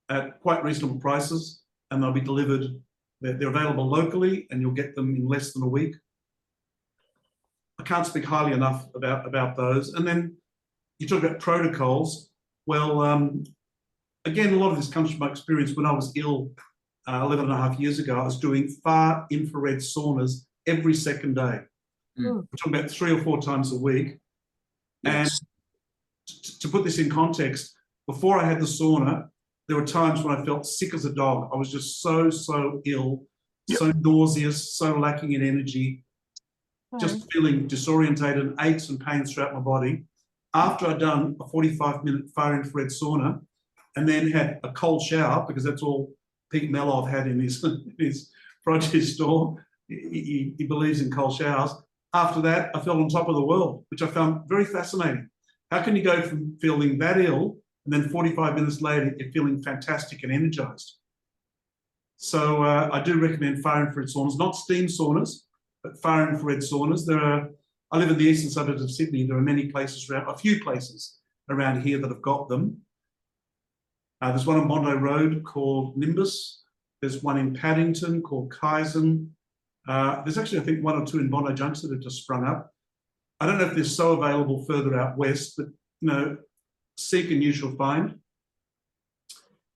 at quite reasonable prices, and they'll be delivered. They're available locally, and you'll get them in less than a week. I can't speak highly enough about those. And then you talk about protocols. Well, again, a lot of this comes from my experience when I was ill 11.5 years ago. I was doing far infrared saunas every second day. We're talking about 3 or 4 times a week. Yes. And to put this in context, before I had the sauna, there were times when I felt sick as a dog. I was just so ill, so nauseous, so lacking in energy, just feeling disorientated and aches and pains throughout my body. After I'd done a 45-minute far infrared sauna and then had a cold shower, because that's all Pete Melov had in his produce store. He believes in cold showers. After that, I felt on top of the world, which I found very fascinating. How can you go from feeling that ill and then 45 minutes later, you're feeling fantastic and energized? So I do recommend far infrared saunas, not steam saunas, but far infrared saunas. I live in the eastern suburbs of Sydney. There are many places around, a few places around here that have got them. There's one on Bondi Road called Nimbus. There's one in Paddington called Kaizen. There's actually, I think, 1 or 2 in Bondi Junction that have just sprung up. I don't know if they're so available further out west, but, you know, seek and you shall find.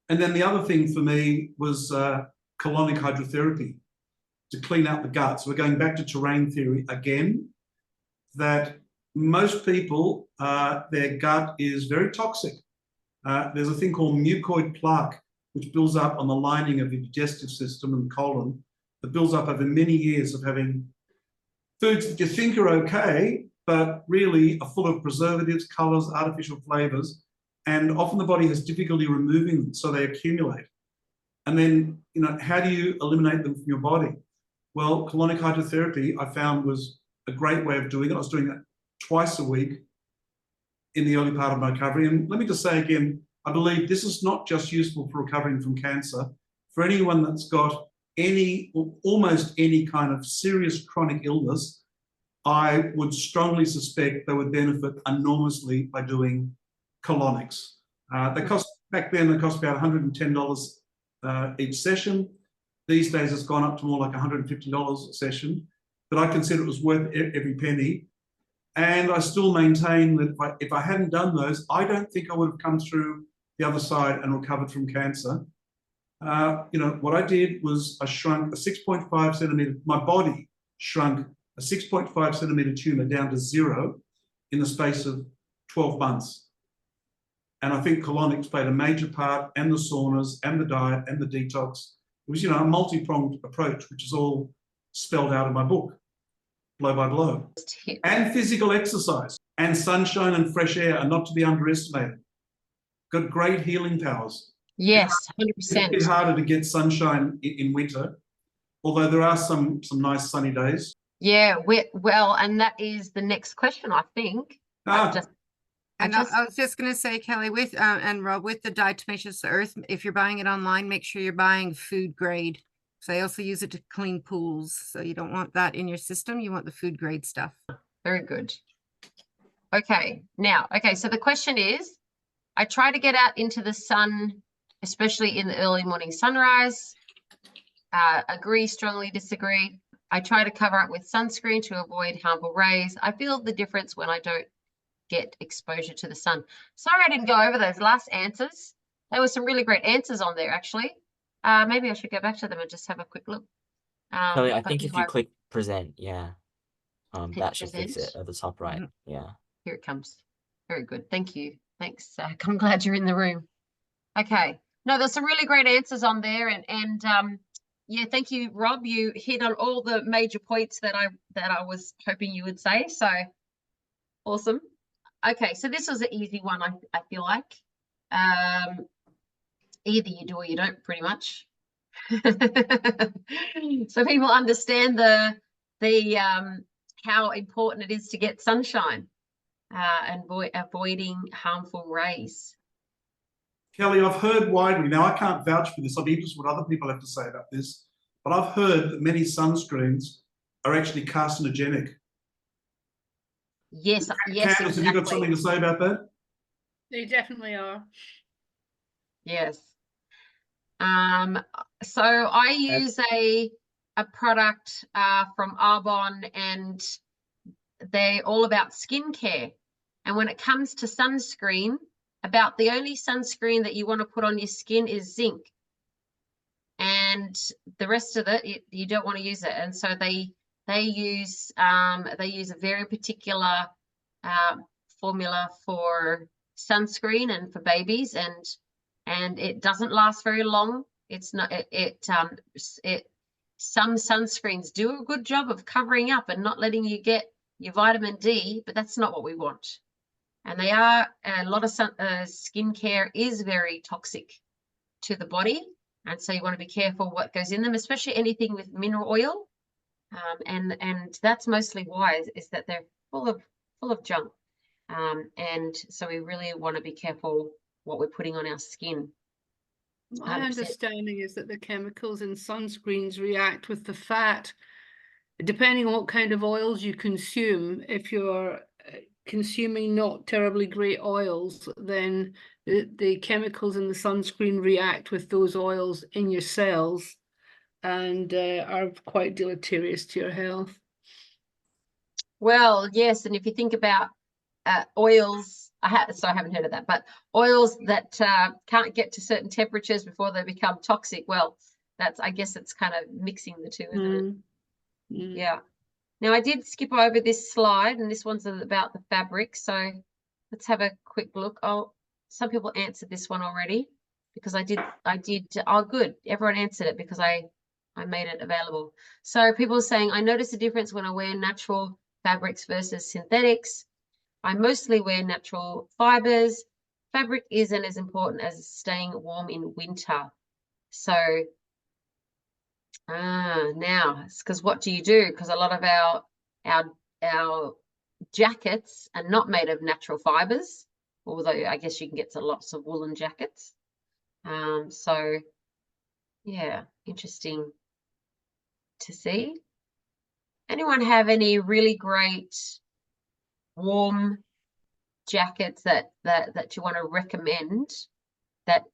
And then the other thing for me was colonic hydrotherapy to clean out the gut. So we're going back to terrain theory again, that most people, their gut is very toxic. There's a thing called mucoid plaque, which builds up on the lining of the digestive system and colon, that builds up over many years of having foods that you think are okay, but really are full of preservatives, colors, artificial flavors, and often the body has difficulty removing them, so they accumulate. And then, you know, how do you eliminate them from your body? Well, colonic hydrotherapy I found was a great way of doing it. I was doing that twice a week in the early part of my recovery. And let me just say again, I believe this is not just useful for recovering from cancer. For anyone that's got any or almost any kind of serious chronic illness, I would strongly suspect they would benefit enormously by doing colonics. They cost, back then, they cost about $110 each session. These days, it's gone up to more like $150 a session, but I consider it was worth every penny. And I still maintain that if I hadn't done those, I don't think I would have come through the other side and recovered from cancer. You know, what I did was I shrunk a 6.5 centimeter, my body shrunk a 6.5 centimeter tumor down to 0 in the space of 12 months. And I think colonics played a major part, and the saunas and the diet and the detox. It was, you know, a multi-pronged approach, which is all spelled out in my book, blow by blow. And physical exercise and sunshine and fresh air are not to be underestimated. Got great healing powers. Yes, 100%. It's a bit harder to get sunshine in winter, although there are some nice sunny days. Yeah, well, and that is the next question, I think. I was just going to say, Kelly, with and Rob, with the diatomaceous earth, if you're buying it online, make sure you're buying food grade. So I also use it to clean pools. So you don't want that in your system. You want the food grade stuff. Very good. Okay, so the question is, I try to get out into the sun, especially in the early morning sunrise. Agree, strongly disagree. I try to cover up with sunscreen to avoid harmful rays. I feel the difference when I don't get exposure to the sun. Sorry I didn't go over those last answers. There were some really great answers on there, actually. Maybe I should go back to them and just have a quick look. Kelly, I think if you click present, yeah, that should present? fix it at the top right. Yeah. Here it comes. Very good. Thank you. Thanks, Zach. I'm glad you're in the room. Okay. No, there's some really great answers on there, and yeah, thank you, Rob. You hit on all the major points that I was hoping you would say. So awesome. Okay, so this was an easy one, I feel like. Either you do or you don't, pretty much. So people understand the how important it is to get sunshine and avoiding harmful rays. Kelly, I've heard widely, now I can't vouch for this, I'd be interested what other people have to say about this, but I've heard that many sunscreens are actually carcinogenic. Yes, yes, Candace, have you got something to say about that? They definitely are. Yes. So I use a product from Arbonne, and they're all about skincare. And when it comes to sunscreen, about the only sunscreen that you want to put on your skin is zinc. And the rest of it, you don't want to use it. And so they use a very particular formula for sunscreen and for babies, and it doesn't last very long. It's not some sunscreens do a good job of covering up and not letting you get your vitamin D, but that's not what we want. And they are, a lot of skincare is very toxic to the body, and so you want to be careful what goes in them, especially anything with mineral oil. And that's mostly why is that they're full of junk. And so we really want to be careful what we're putting on our skin. My 100%. understanding is that the chemicals in sunscreens react with the fat, depending on what kind of oils you consume. If you're consuming not terribly great oils, then the chemicals in the sunscreen react with those oils in your cells and are quite deleterious to your health. Well, yes, and if you think about oils, I haven't heard of that, but oils that can't get to certain temperatures before they become toxic, well, I guess it's kind of mixing the two, isn't it? Yeah. Now I did skip over this slide, and this one's about the fabric, so let's have a quick look. Oh, some people answered this one already because I did. Oh, good, everyone answered it because I made it available. So people are saying, I notice a difference when I wear natural fabrics versus synthetics. I mostly wear natural fibers. Fabric isn't as important as staying warm in winter. So now it's because what do you do? Because a lot of our jackets are not made of natural fibers, although I guess you can get to lots of woolen jackets. So yeah, interesting to see. Anyone have any really great warm jackets that you want to recommend that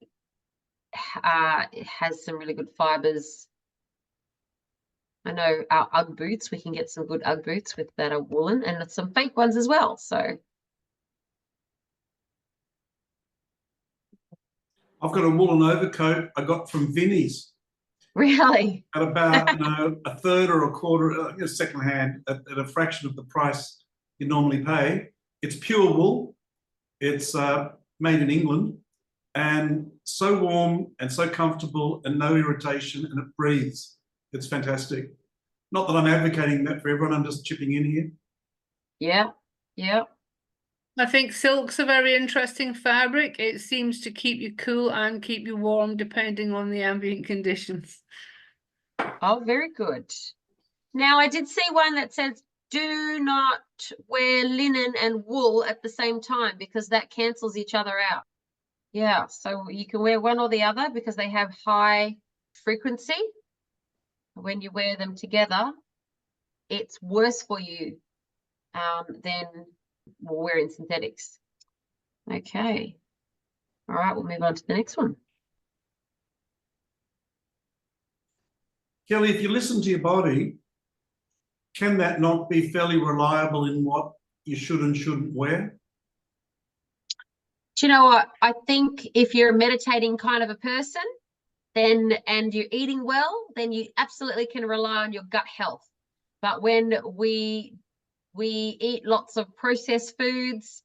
has some really good fibers? I know our Ugg boots, we can get some good Ugg boots with that are woolen, and some fake ones as well. So I've got a woolen overcoat I got from Vinnie's. really? At about a third or a quarter, second hand, at a fraction of the price you normally pay. It's pure wool. It's made in England, and so warm and so comfortable and no irritation, and it breathes. It's fantastic. Not that I'm advocating that for everyone, I'm just chipping in here. Yeah, yeah. I think silk's a very interesting fabric. It seems to keep you cool and keep you warm depending on the ambient conditions. Oh, very good. Now I did see one that says do not wear linen and wool at the same time because that cancels each other out. Yeah, so you can wear one or the other because they have high frequency. When you wear them together, it's worse for you than wearing synthetics. Okay. All right, we'll move on to the next one. Kelly, if you listen to your body, can that not be fairly reliable in what you should and shouldn't wear? Do you know what? I think if you're a meditating kind of a person, then and you're eating well, then you absolutely can rely on your gut health. But when we eat lots of processed foods,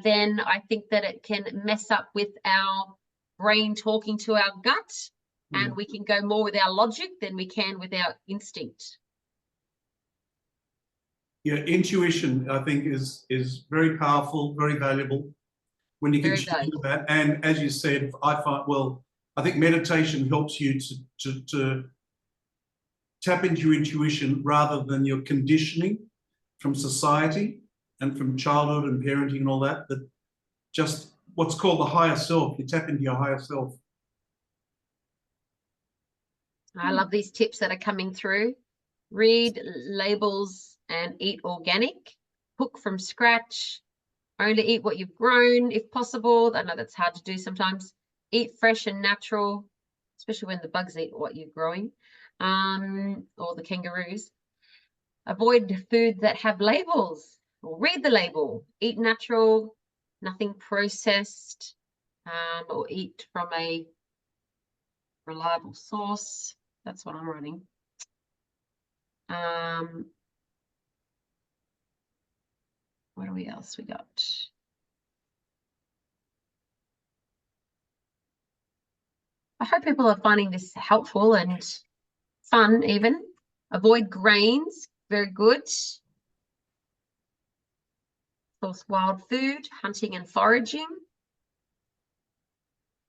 then I think that it can mess up with our brain talking to our gut, and we can go more with our logic than we can with our instinct. Yeah, intuition, I think, is very powerful, very valuable when you can Very tune into that. And as you said, I think meditation helps you to tap into your intuition rather than your conditioning from society and from childhood and parenting and all that. That just what's called the higher self. You tap into your higher self. I love these tips that are coming through. Read labels and eat organic. Cook from scratch. Only eat what you've grown if possible. I know that's hard to do sometimes. Eat fresh and natural, especially when the bugs eat what you're growing, or the kangaroos. Avoid foods that have labels, or read the label. Eat natural, nothing processed, or eat from a reliable source. That's what I'm running. What do we else we got? I hope people are finding this helpful and fun even. Avoid grains, very good. Source wild food, hunting and foraging.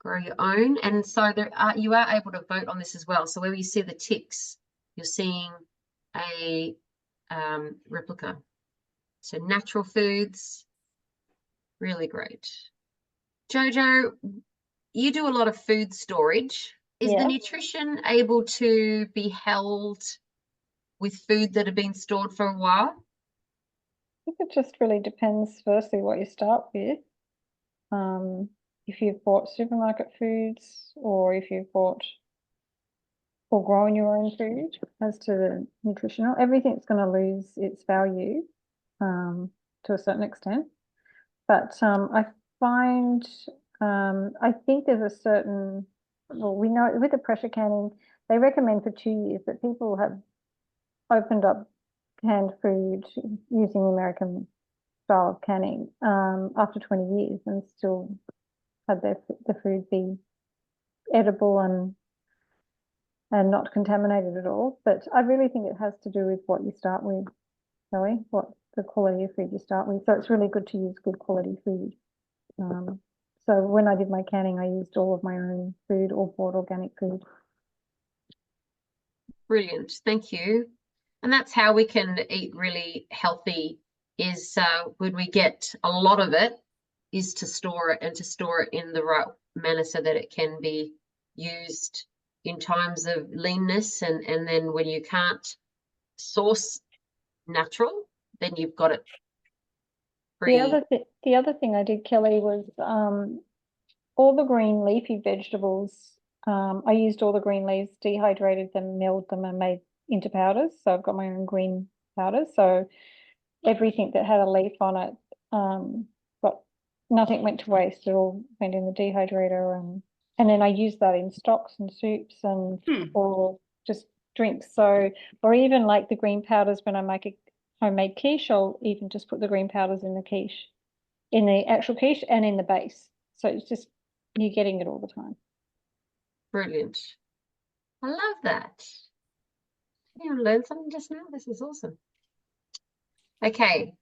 Grow your own. And so you are able to vote on this as well. So where you see the ticks, you're seeing a replica. So natural foods, really great. Jojo, you do a lot of food storage. Is the nutrition able to be held with food that have been stored for a while? I think it just really depends, firstly, what you start with. If you've bought supermarket foods, or if you've bought or grown your own food, as to the nutritional, everything's going to lose its value to a certain extent. But I find, I think there's a certain, well, we know with the pressure canning, they recommend for 2 years that people have opened up canned food using American style of canning after 20 years and still had the food be edible and not contaminated at all. But I really think it has to do with what you start with, Kelly, what the quality of food you start with. So it's really good to use good quality food. So when I did my canning, I used all of my own food or bought organic food. Brilliant, thank you. And that's how we can eat really healthy, is when we get a lot of it, is to store it, and to store it in the right manner so that it can be used in times of leanness, and then when you can't source natural, then you've got it free. The other thing I did, Kelly, was all the green leafy vegetables. I used all the green leaves, dehydrated them, milled them, and made into powders. So I've got my own green powders. So everything that had a leaf on it, but nothing went to waste. It all went in the dehydrator, and then I used that in stocks and soups and or just drinks. So, or even like the green powders, when I make a homemade quiche, I'll even just put the green powders in the quiche, in the actual quiche and in the base. So it's just, you're getting it all the time. Brilliant. I love that. You learned something just now. This is awesome. Okay,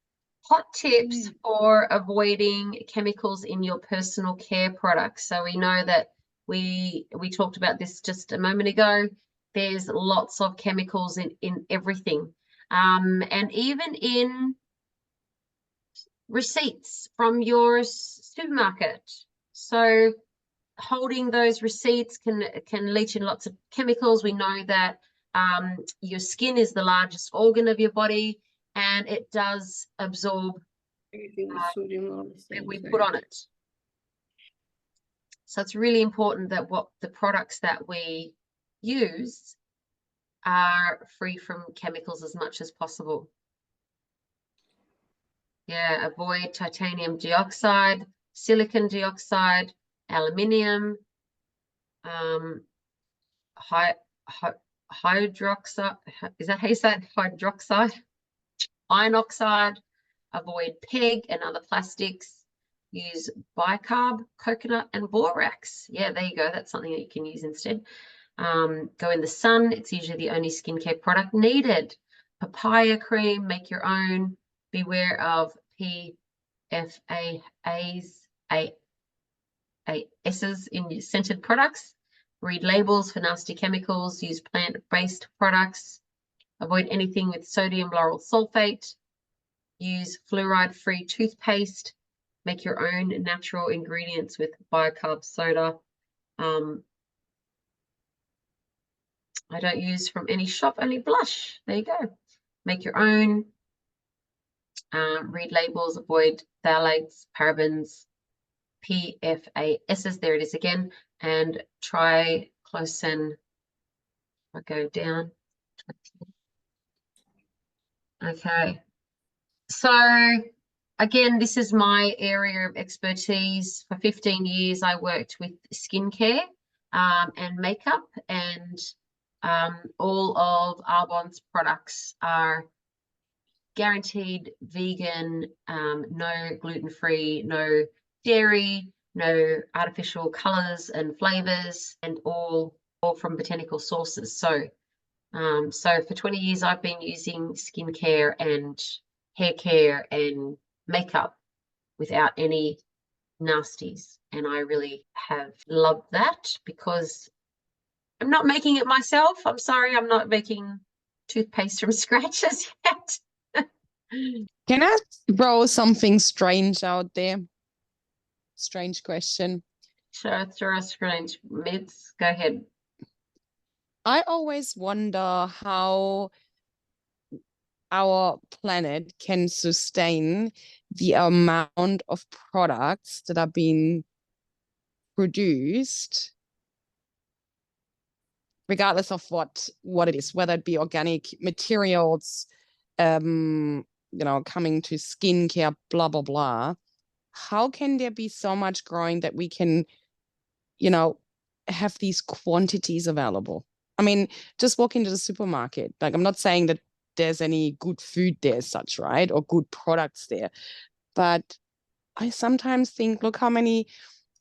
hot tips for avoiding chemicals in your personal care products. So we know that we talked about this just a moment ago. There's lots of chemicals in everything, and even in receipts from your supermarket. So holding those receipts can leach in lots of chemicals. We know that your skin is the largest organ of your body, and it does absorb that we put on it. So it's really important that what the products that we use are free from chemicals as much as possible. Yeah, avoid titanium dioxide, silicon dioxide, aluminium, hydroxide, is that how you say it? Hydroxide, iron oxide. Avoid PEG and other plastics. use bicarb, coconut, and borax. Yeah, there you go. That's something that you can use instead. Go in the sun. It's usually the only skincare product needed. Papaya cream, make your own. Beware of PFAS in your scented products. Read labels for nasty chemicals. Use plant-based products. Avoid anything with sodium lauryl sulfate. Use fluoride-free toothpaste. Make your own natural ingredients with bicarb soda. I don't use from any shop, only blush. There you go. Make your own. Read labels, avoid phthalates, parabens, PFASs, there it is again, and triclosan. I go down. Okay. So again, this is my area of expertise. For 15 years, I worked with skincare and makeup, and all of Arbonne's products are guaranteed vegan, no gluten-free, no dairy, no artificial colors and flavors, and all from botanical sources. So for 20 years, I've been using skincare and hair care and makeup without any nasties. And I really have loved that because I'm not making it myself. I'm sorry, I'm not making toothpaste from scratch as yet. Can I throw something strange out there? Strange question. Sure, throw a strange mids. Go ahead. I always wonder how our planet can sustain the amount of products that are being produced, regardless of what it is, whether it be organic materials, you know, coming to skincare, blah, blah, blah. How can there be so much growing that we can, you know, have these quantities available? I mean, just walk into the supermarket. Like, I'm not saying that there's any good food there as such, right? Or good products there. But I sometimes think, look how many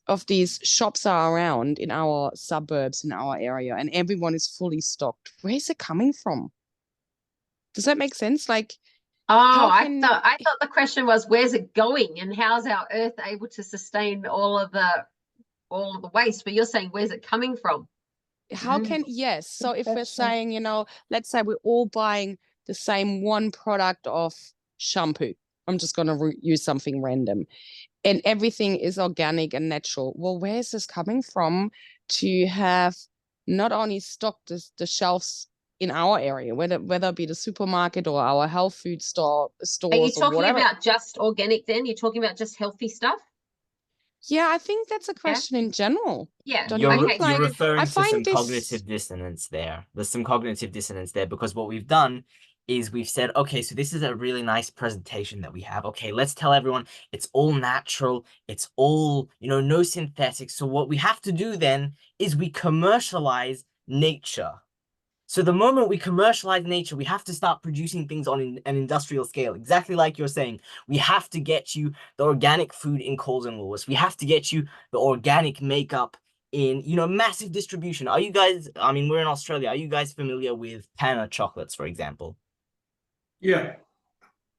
of these shops are around in our suburbs, in our area, and everyone is fully stocked. Where is it coming from? Does that make sense? Like, oh, I thought the question was, where's it going, and how's our Earth able to sustain all of the waste? But you're saying, where's it coming from? How can, yes. So if we're saying, you know, let's say we're all buying the same one product of shampoo. I'm just going to use something random. And everything is organic and natural. Well, where is this coming from to have not only stocked the shelves in our area, whether it be the supermarket or our health food stores Are you or talking whatever? about just organic then? You're talking about just healthy stuff? Yeah, I think that's a question in general. Yeah. Don't you think? You're Like, referring I to find some this cognitive dissonance there. There's some cognitive dissonance there because what we've done is we've said, okay, so this is a really nice presentation that we have. Okay, let's tell everyone it's all natural. It's all, you know, no synthetics. So what we have to do then is we commercialize nature. So the moment we commercialize nature, we have to start producing things on an industrial scale, exactly like you're saying. We have to get you the organic food in Coles and Woolworths. We have to get you the organic makeup in, you know, massive distribution. Are you guys, I mean, we're in Australia. Are you guys familiar with Panna chocolates, for example? Yeah.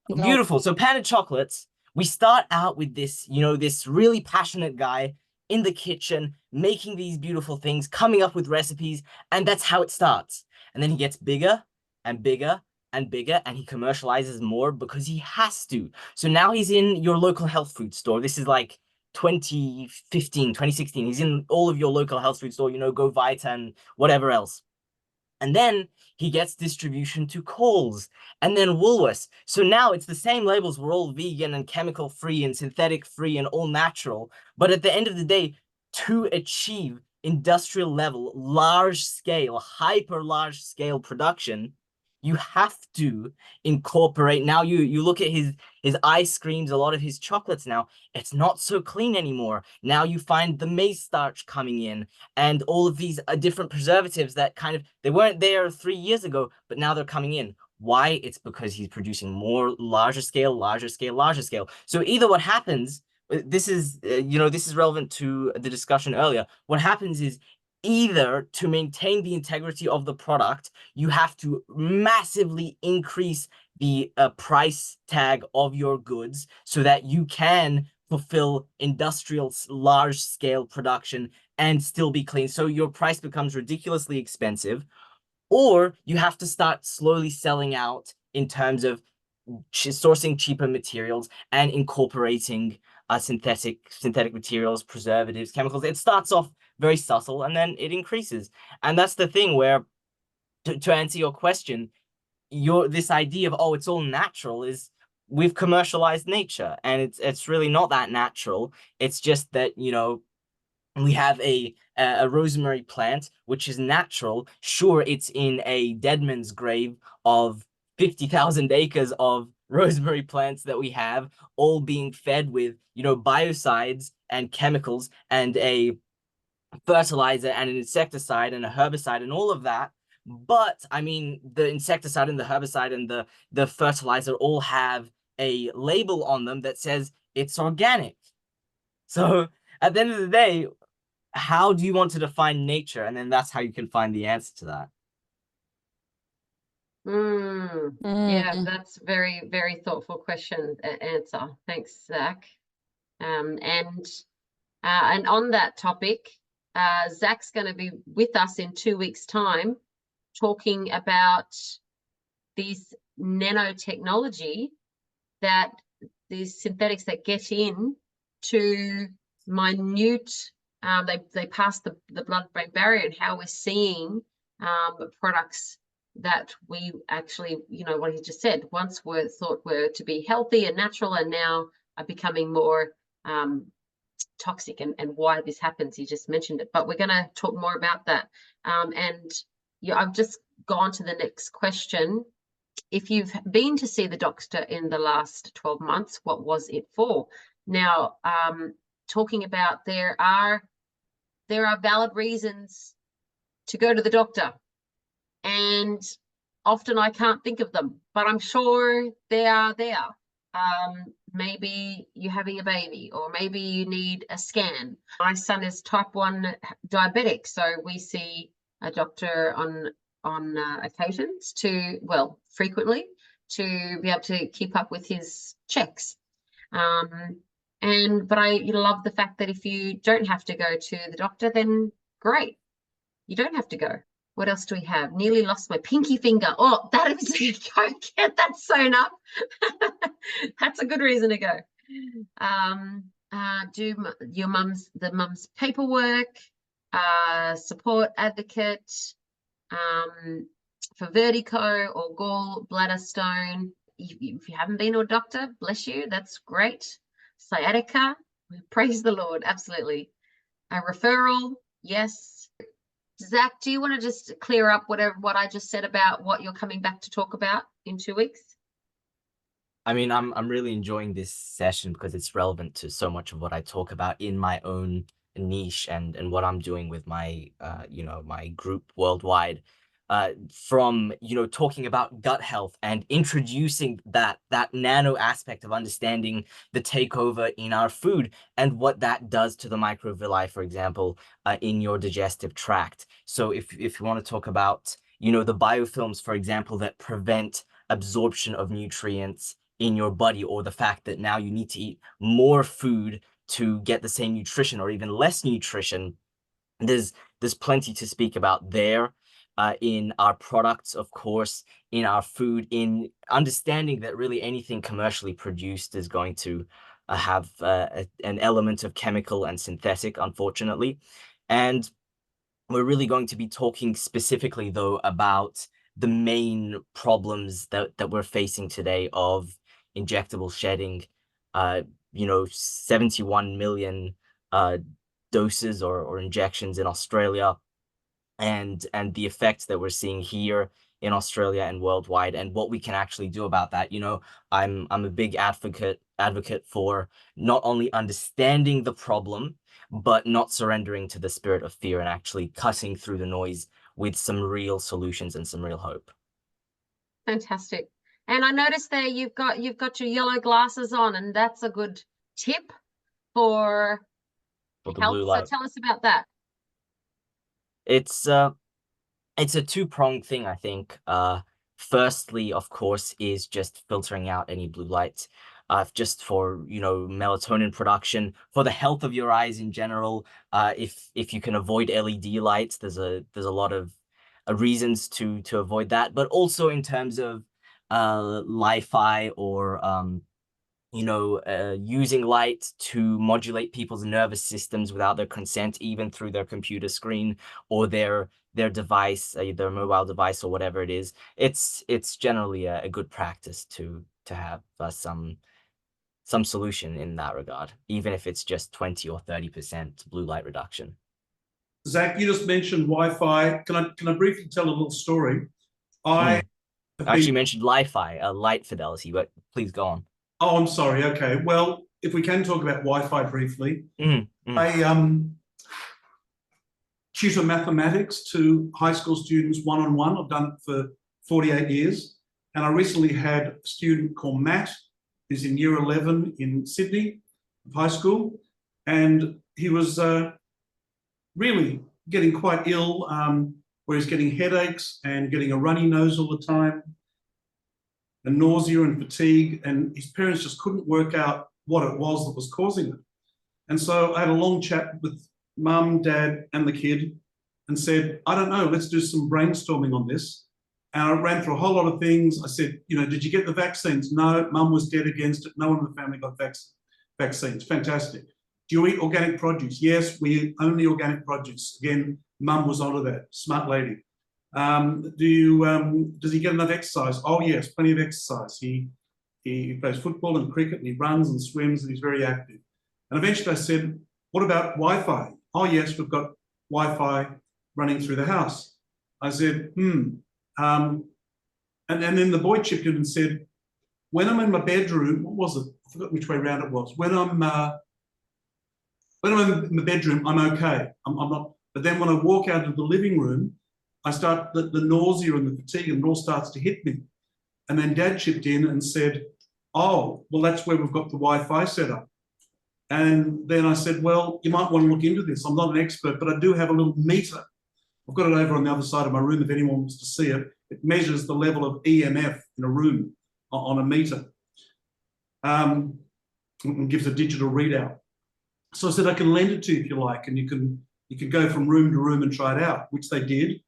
No. Beautiful. So Panna chocolates, we start out with this, you know, this really passionate guy in the kitchen, making these beautiful things, coming up with recipes, and that's how it starts. And then he gets bigger and bigger and bigger, and he commercializes more because he has to. So now he's in your local health food store. This is like 2015, 2016. He's in all of your local health food store, you know, Go Vita and whatever else. And then he gets distribution to Coles and then Woolworths. So now it's the same labels. We're all vegan and chemical free and synthetic free and all natural. But at the end of the day, to achieve industrial level, large scale, hyper large scale production, you have to incorporate. Now you look at his ice creams, a lot of his chocolates now, it's not so clean anymore. Now you find the maize starch coming in and all of these different preservatives that kind of, they weren't there 3 years ago, but now they're coming in. Why? It's because he's producing more larger scale. So either what happens this is, this is relevant to the discussion earlier. What happens is either to maintain the integrity of the product, you have to massively increase the price tag of your goods so that you can fulfill industrial large scale production and still be clean. So your price becomes ridiculously expensive, or you have to start slowly selling out in terms of sourcing cheaper materials and incorporating synthetic materials, preservatives, chemicals. It starts off very subtle and then it increases. And that's the thing where, to answer your question, this idea of, oh, it's all natural is, we've commercialized nature, and it's really not that natural. It's just that, we have a rosemary plant, which is natural. Sure, it's in a dead man's grave of 50,000 acres of rosemary plants that we have, all being fed with, biocides and chemicals and a fertilizer and an insecticide and a herbicide and all of that. But I mean, the insecticide and the herbicide and the fertilizer all have a label on them that says it's organic. So at the end of the day, how do you want to define nature? And then that's how you can find the answer to that. Yeah, that's very, very thoughtful question answer. Thanks, Zach. And on that topic, Zach's going to be with us in 2 weeks' time, talking about this nanotechnology, that these synthetics that get in to minute, they pass the blood-brain barrier, and how we're seeing products that we actually, what he just said, once thought were to be healthy and natural, and now are becoming more toxic, and why this happens. He just mentioned it, but we're going to talk more about that. And I've just gone to the next question. If you've been to see the doctor in the last 12 months, what was it for? Now, talking about there are valid reasons to go to the doctor, and often I can't think of them, but I'm sure they are there. Maybe you're having a baby, or maybe you need a scan. My son is type 1 diabetic, so we see a doctor on occasions frequently, to be able to keep up with his checks. But I love the fact that if you don't have to go to the doctor, then great, you don't have to go. What else do we have? Nearly lost my pinky finger. Oh, that is go get that sewn up. That's a good reason to go. Do the mum's paperwork, support advocate, for vertigo or gallbladder stone. If you haven't been to a doctor, bless you, that's great. Sciatica, praise the Lord, absolutely. A referral, yes. Zach, do you want to just clear up what I just said about what you're coming back to talk about in 2 weeks? I mean, I'm really enjoying this session because it's relevant to so much of what I talk about in my own niche and what I'm doing with my my group worldwide. From talking about gut health and introducing that nano aspect of understanding the takeover in our food and what that does to the microvilli, for example, in your digestive tract. So if you want to talk about the biofilms, for example, that prevent absorption of nutrients in your body, or the fact that now you need to eat more food to get the same nutrition or even less nutrition, there's plenty to speak about there. In our products, of course, in our food, in understanding that really anything commercially produced is going to have an element of chemical and synthetic, unfortunately. And we're really going to be talking specifically, though, about the main problems that we're facing today of injectable shedding. 71 million doses or injections in Australia, and the effects that we're seeing here in Australia and worldwide, and what we can actually do about that. I'm a big advocate for not only understanding the problem, but not surrendering to the spirit of fear and actually cutting through the noise with some real solutions and some real hope. Fantastic. And I noticed there you've got your yellow glasses on, and that's a good tip. for For the health. blue So light. tell us about that. It's a two-pronged thing, I think. Firstly, of course, is just filtering out any blue light, just for, you know, melatonin production, for the health of your eyes in general. If you can avoid LED lights, there's a lot of reasons to avoid that, but also in terms of Li-Fi or you know, using light to modulate people's nervous systems without their consent, even through their computer screen or their device, their mobile device or whatever it is. It's generally a good practice to have some solution in that regard, even if it's just 20 or 30% blue light reduction. Zach, you just mentioned Wi-Fi. Can I briefly tell a little story? I actually mentioned Li-Fi, light fidelity, but please go on. Oh, I'm sorry. Okay. Well, if we can talk about Wi-Fi briefly, I tutor mathematics to high school students one-on-one. I've done it for 48 years. And I recently had a student called Matt, who's in year 11 in Sydney, high school. And he was really getting quite ill, where he's getting headaches and getting a runny nose all the time, and nausea and fatigue, and his parents just couldn't work out what it was that was causing it. And so I had a long chat with mum, dad, and the kid and said, I don't know, let's do some brainstorming on this. And I ran through a whole lot of things. I said, you know, did you get the vaccines? No, mum was dead against it. No one in the family got vaccines. Fantastic. Do you eat organic produce? Yes, we eat only organic produce. Again, mum was onto that, smart lady. Does he get enough exercise? Oh yes, plenty of exercise. He plays football and cricket and he runs and swims and he's very active. And eventually I said, what about Wi-Fi? Oh yes, we've got Wi-Fi running through the house. I said, and then the boy chipped in and said, when I'm in my bedroom, what was it? I forgot which way around it was. When I'm in the bedroom, I'm okay. I'm not. But then when I walk out of the living room, I start the nausea and the fatigue, and it all starts to hit me. And then Dad chipped in and said, oh, well, that's where we've got the Wi-Fi set up. And then I said, well, you might want to look into this. I'm not an expert, but I do have a little meter. I've got it over on the other side of my room if anyone wants to see it. It measures the level of EMF in a room on a meter, and gives a digital readout. So I said, I can lend it to you if you like, and you can go from room to room and try it out, which they did.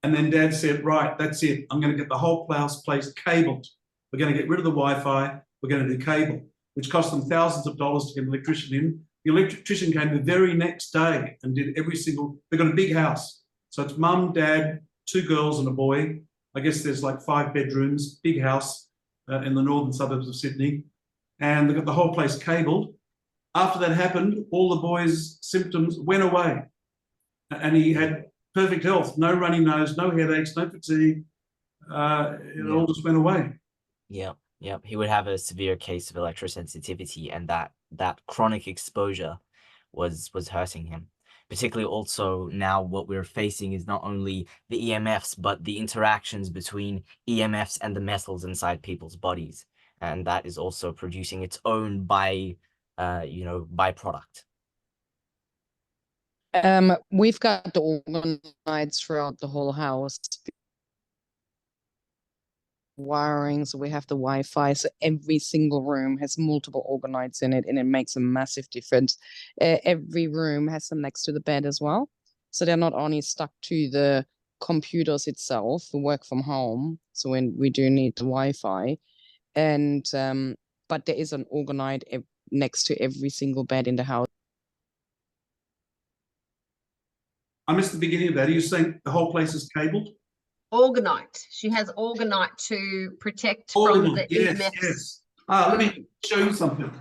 And then Dad said, right, that's it. I'm going to get the whole place cabled. We're going to get rid of the Wi-Fi. We're going to do cable, which cost them thousands of dollars to get an electrician in. The electrician came the very next day and did every single, they've got a big house. So it's mum, dad, 2 girls and a boy. I guess there's like 5 bedrooms, big house in the northern suburbs of Sydney. And they got the whole place cabled. After that happened, all the boys' symptoms went away. And he had perfect health, no runny nose, no headaches, no fatigue. It all just went away. Yeah. He would have a severe case of electrosensitivity, and that chronic exposure was hurting him. Particularly also now what we're facing is not only the EMFs, but the interactions between EMFs and the metals inside people's bodies. And that is also producing its own byproduct. We've got the organoids throughout the whole house. Wiring, so we have the Wi-Fi, so every single room has multiple organoids in it, and it makes a massive difference. Every room has them next to the bed as well, so they're not only stuck to the computers itself, the work from home, so when we do need the Wi-Fi, and but there is an organoid next to every single bed in the house. I missed the beginning of that. Are you saying the whole place is cabled? Orgonite. She has orgonite to protect from the EMFs. Yes. Let me show you something.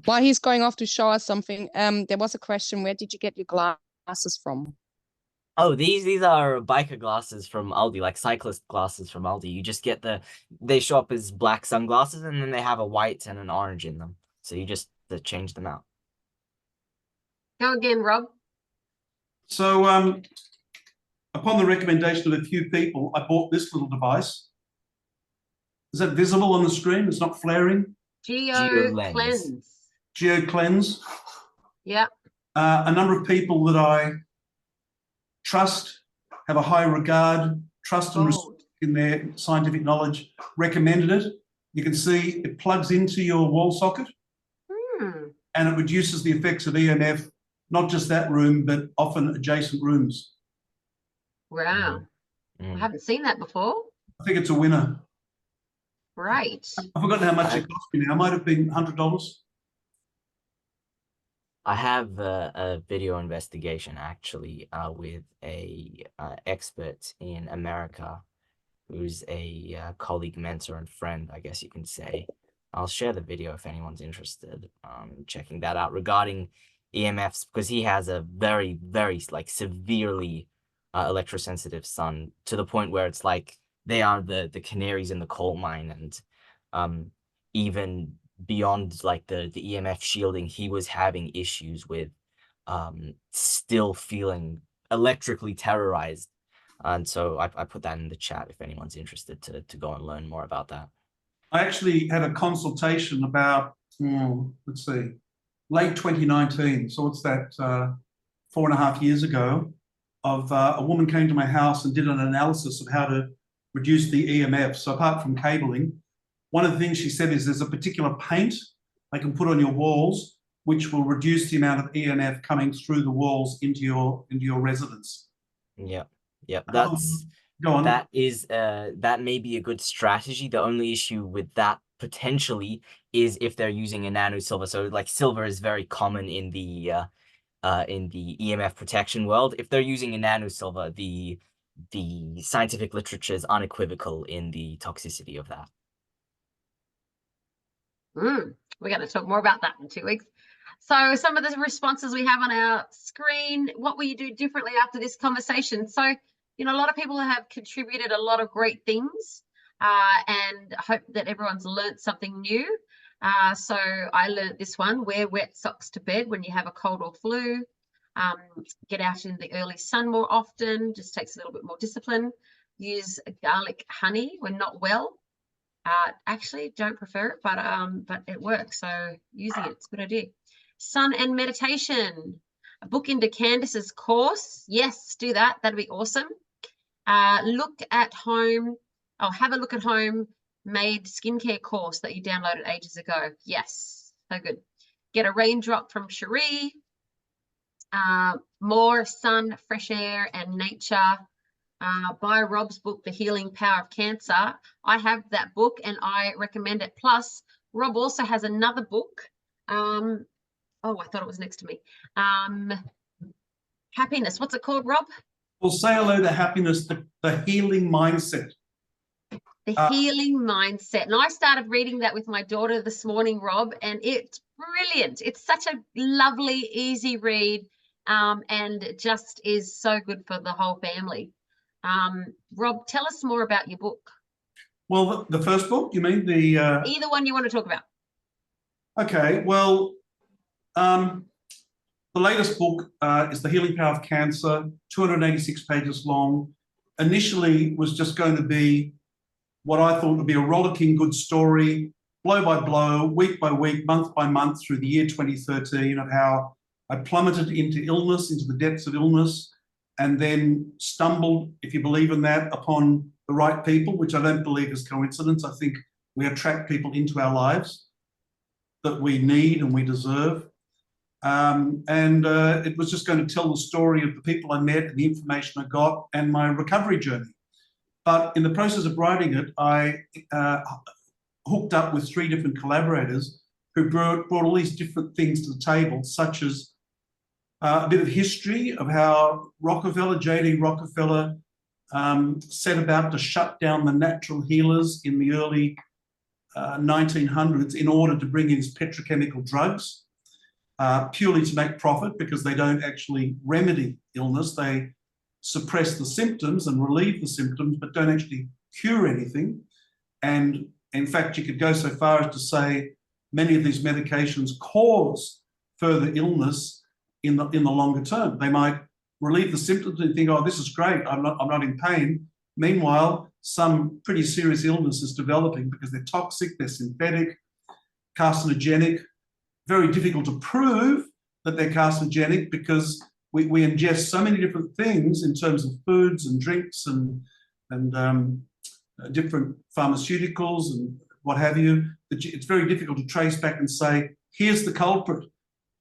While he's going off to show us something, there was a question, where did you get your glasses from? Oh, these are biker glasses from Aldi, like cyclist glasses from Aldi. You just get they show up as black sunglasses, and then they have a white and an orange in them. So you just change them out. Go again, Rob. So upon the recommendation of a few people, I bought this little device. Is that visible on the screen? It's not flaring? GeoCleanse. GeoCleanse. Yeah. A number of people that I trust, have a high regard, trust and respect in their scientific knowledge, recommended it. You can see it plugs into your wall socket and it reduces the effects of EMF, not just that room, but often adjacent rooms. Wow. I haven't seen that before. I think it's a winner. Great. I've forgotten how much it cost me now. It might have been $100. I have a video investigation actually with a expert in America who's a colleague, mentor, and friend, I guess you can say. I'll share the video if anyone's interested checking that out regarding EMFs, because he has a very, very like severely electrosensitive son, to the point where it's like they are the canaries in the coal mine, and even beyond like the EMF shielding, he was having issues with still feeling electrically terrorized. And so I put that in the chat if anyone's interested to go and learn more about that. I actually had a consultation about, let's see, late 2019. So what's that, 4.5 years ago, of a woman came to my house and did an analysis of how to reduce the EMF. So apart from cabling, one of the things she said is there's a particular paint they can put on your walls, which will reduce the amount of EMF coming through the walls into your residence. Yeah. Yeah, that may be a good strategy. The only issue with that potentially is if they're using a nano silver. So like silver is very common in the EMF protection world. If they're using a nano silver, the scientific literature is unequivocal in the toxicity of that. We're going to talk more about that in 2 weeks. So some of the responses we have on our screen, what will you do differently after this conversation? So, you know, a lot of people have contributed a lot of great things and hope that everyone's learned something new. So I learned this one: wear wet socks to bed when you have a cold or flu. Get out in the early sun more often, just takes a little bit more discipline. Use garlic honey when not well. Actually don't prefer it, but it works. So using it's a good idea. Sun and meditation. Book into Candace's course. Yes, do that. That'd be awesome. Look at home. Have a look at home made skincare course that you downloaded ages ago. Yes, so good. Get a raindrop from Cherie. More sun, fresh air, and nature. Buy Rob's book, The Healing Power of Cancer. I have that book and I recommend it. Plus, Rob also has another book. I thought it was next to me. Happiness. What's it called, Rob? Well, say hello to happiness, the healing mindset. The healing mindset. And I started reading that with my daughter this morning, Rob, and it's brilliant. It's such a lovely, easy read, and it just is so good for the whole family. Rob, tell us more about your book. Well, the first book, you mean? Either one you want to talk about. Okay, well, the latest book is The Healing Power of Cancer, 286 pages long. Initially was just going to be what I thought would be a rollicking good story, blow by blow, week by week, month by month through the year 2013, of how I plummeted into illness, into the depths of illness, and then stumbled, if you believe in that, upon the right people, which I don't believe is coincidence. I think we attract people into our lives that we need and we deserve. It was just going to tell the story of the people I met and the information I got and my recovery journey. But in the process of writing it, I hooked up with 3 different collaborators who brought all these different things to the table, such as a bit of history of how J.D. Rockefeller set about to shut down the natural healers in the early 1900s in order to bring in his petrochemical drugs, purely to make profit, because they don't actually remedy illness. They suppress the symptoms and relieve the symptoms, but don't actually cure anything. And in fact, you could go so far as to say many of these medications cause further illness in the longer term. They might relieve the symptoms and think, oh, this is great, I'm not in pain. Meanwhile, some pretty serious illness is developing because they're toxic, they're synthetic, carcinogenic, very difficult to prove that they're carcinogenic because we ingest so many different things in terms of foods and drinks and different pharmaceuticals and what have you, that it's very difficult to trace back and say, here's the culprit.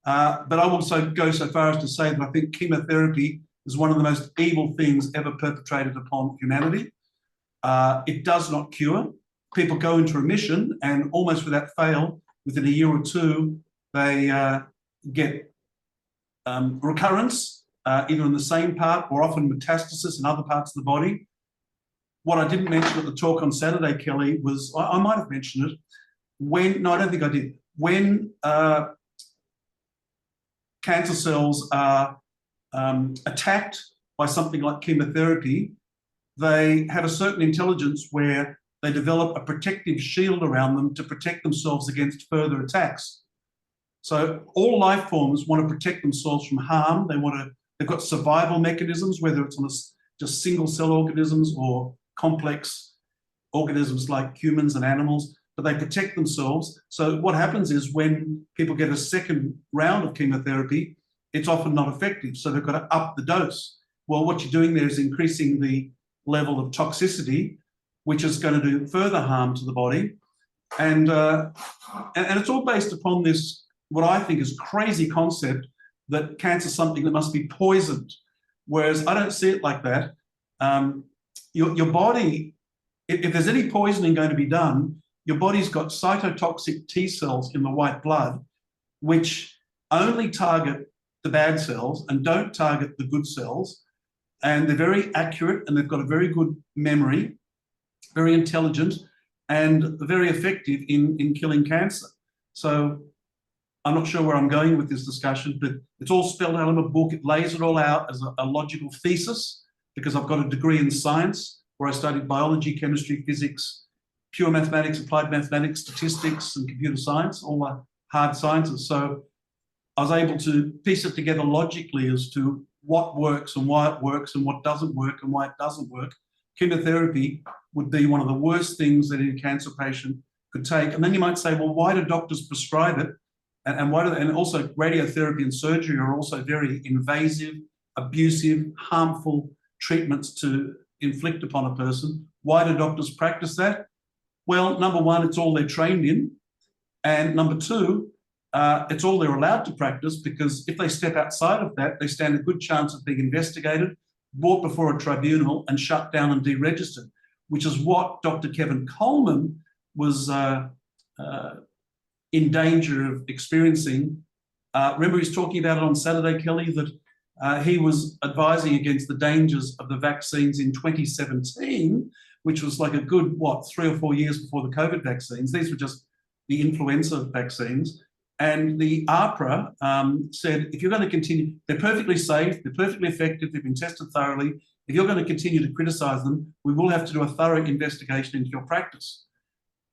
But I will also go so far as to say that I think chemotherapy is one of the most evil things ever perpetrated upon humanity. It does not cure. People go into remission and almost without fail, within a year or two, they get recurrence, either in the same part or often metastasis in other parts of the body. What I didn't mention at the talk on Saturday, Kelly, was, I might have mentioned it, no, I don't think I did. When cancer cells are attacked by something like chemotherapy, they have a certain intelligence where they develop a protective shield around them to protect themselves against further attacks. So all life forms want to protect themselves from harm. They've got survival mechanisms, whether it's on just single cell organisms or complex organisms like humans and animals, but they protect themselves. So what happens is when people get a second round of chemotherapy, it's often not effective. So they've got to up the dose. Well, what you're doing there is increasing the level of toxicity, which is going to do further harm to the body. And it's all based upon this, what I think is crazy concept that cancer is something that must be poisoned. Whereas I don't see it like that. Your body, if there's any poisoning going to be done, your body's got cytotoxic T cells in the white blood, which only target the bad cells and don't target the good cells. And they're very accurate and they've got a very good memory, very intelligent, and very effective in killing cancer. So I'm not sure where I'm going with this discussion, but it's all spelled out in a book. It lays it all out as a logical thesis, because I've got a degree in science where I studied biology, chemistry, physics, pure mathematics, applied mathematics, statistics, and computer science, all the hard sciences. So I was able to piece it together logically as to what works and why it works and what doesn't work and why it doesn't work. Chemotherapy would be one of the worst things that any cancer patient could take. And then you might say, well, why do doctors prescribe it? And why do they, and also radiotherapy and surgery are also very invasive, abusive, harmful treatments to inflict upon a person. Why do doctors practice that? Well, number one, it's all they're trained in. And number two, it's all they're allowed to practice, because if they step outside of that, they stand a good chance of being investigated, brought before a tribunal and shut down and deregistered, which is what Dr. Kevin Coleman was in danger of experiencing. Remember, he's talking about it on Saturday, Kelly, that he was advising against the dangers of the vaccines in 2017, which was like a good, 3 or 4 years before the COVID vaccines. These were just the influenza vaccines. And the APRA said, if you're going to continue, they're perfectly safe, they're perfectly effective, they've been tested thoroughly. If you're going to continue to criticise them, we will have to do a thorough investigation into your practice.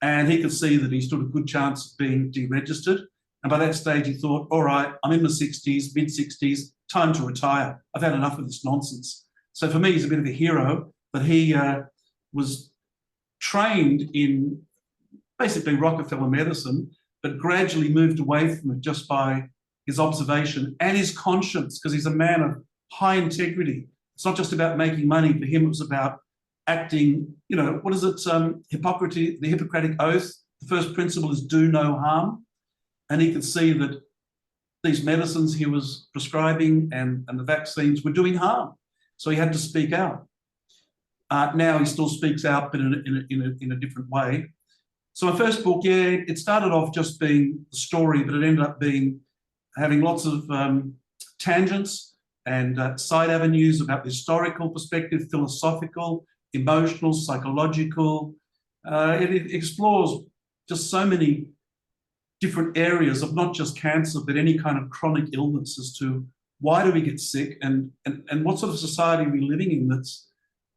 And he could see that he stood a good chance of being deregistered. And by that stage, he thought, all right, I'm in my 60s, mid-60s, time to retire. I've had enough of this nonsense. So for me, he's a bit of a hero, but he was trained in basically Rockefeller medicine, but gradually moved away from it just by his observation and his conscience, because he's a man of high integrity. It's not just about making money. For him, it was about acting, what is it, the Hippocratic Oath, the first principle is do no harm. And he could see that these medicines he was prescribing and the vaccines were doing harm. So he had to speak out. Now he still speaks out, but in a different way. So my first book, it started off just being the story, but it ended up having lots of tangents and side avenues about the historical perspective, philosophical, emotional, psychological. It explores just so many different areas of not just cancer, but any kind of chronic illness, as to why do we get sick and what sort of society are we living in that's,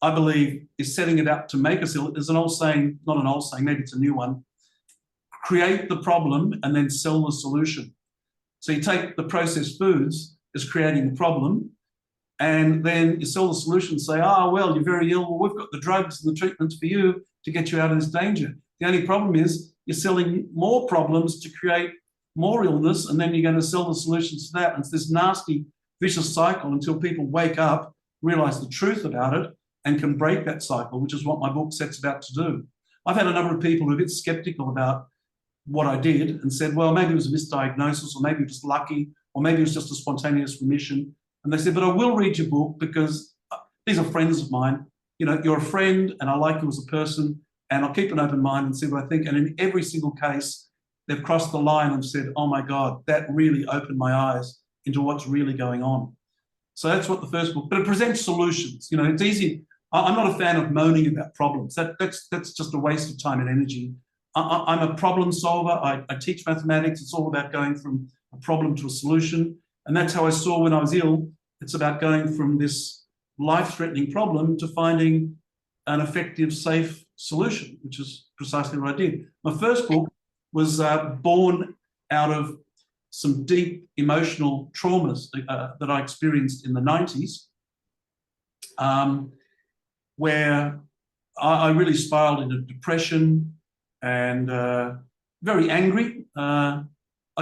I believe, is setting it up to make us ill. There's an old saying, not an old saying, maybe it's a new one: create the problem and then sell the solution. So you take the processed foods as creating the problem, and then you sell the solution, say, well, you're very ill. Well, we've got the drugs and the treatments for you to get you out of this danger. The only problem is you're selling more problems to create more illness, and then you're going to sell the solutions to that. And it's this nasty, vicious cycle until people wake up, realize the truth about it, and can break that cycle, which is what my book sets about to do. I've had a number of people who are a bit skeptical about what I did and said, well, maybe it was a misdiagnosis, or maybe it was lucky, or maybe it was just a spontaneous remission. And they said, but I will read your book because these are friends of mine. You know, you're a friend and I like you as a person, and I'll keep an open mind and see what I think. And in every single case, they've crossed the line and said, oh my God, that really opened my eyes into what's really going on. So that's what the first book, but it presents solutions. You know, it's easy. I'm not a fan of moaning about problems. That's just a waste of time and energy. I'm a problem solver. I teach mathematics. It's all about going from a problem to a solution. And that's how I saw when I was ill. It's about going from this life-threatening problem to finding an effective, safe solution, which is precisely what I did. My first book was born out of some deep emotional traumas that I experienced in the 90s, where I really spiraled into depression and very angry. I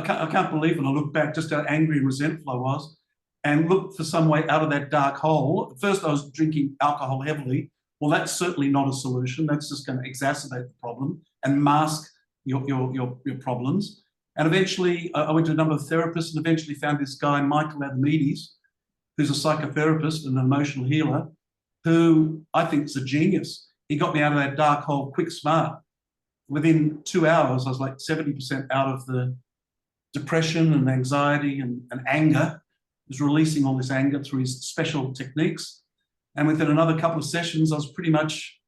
can't believe when I look back just how angry and resentful I was, and looked for some way out of that dark hole. At first I was drinking alcohol heavily. Well, that's certainly not a solution. That's just going to exacerbate the problem and mask your problems. And eventually I went to a number of therapists and eventually found this guy, Remedies, who's a psychotherapist and an emotional healer, who I think is a genius. He got me out of that dark hole quick, smart. Within 2 hours, I was like 70% out of the depression and anxiety and anger. He was releasing all this anger through his special techniques. And within another couple of sessions, I was pretty much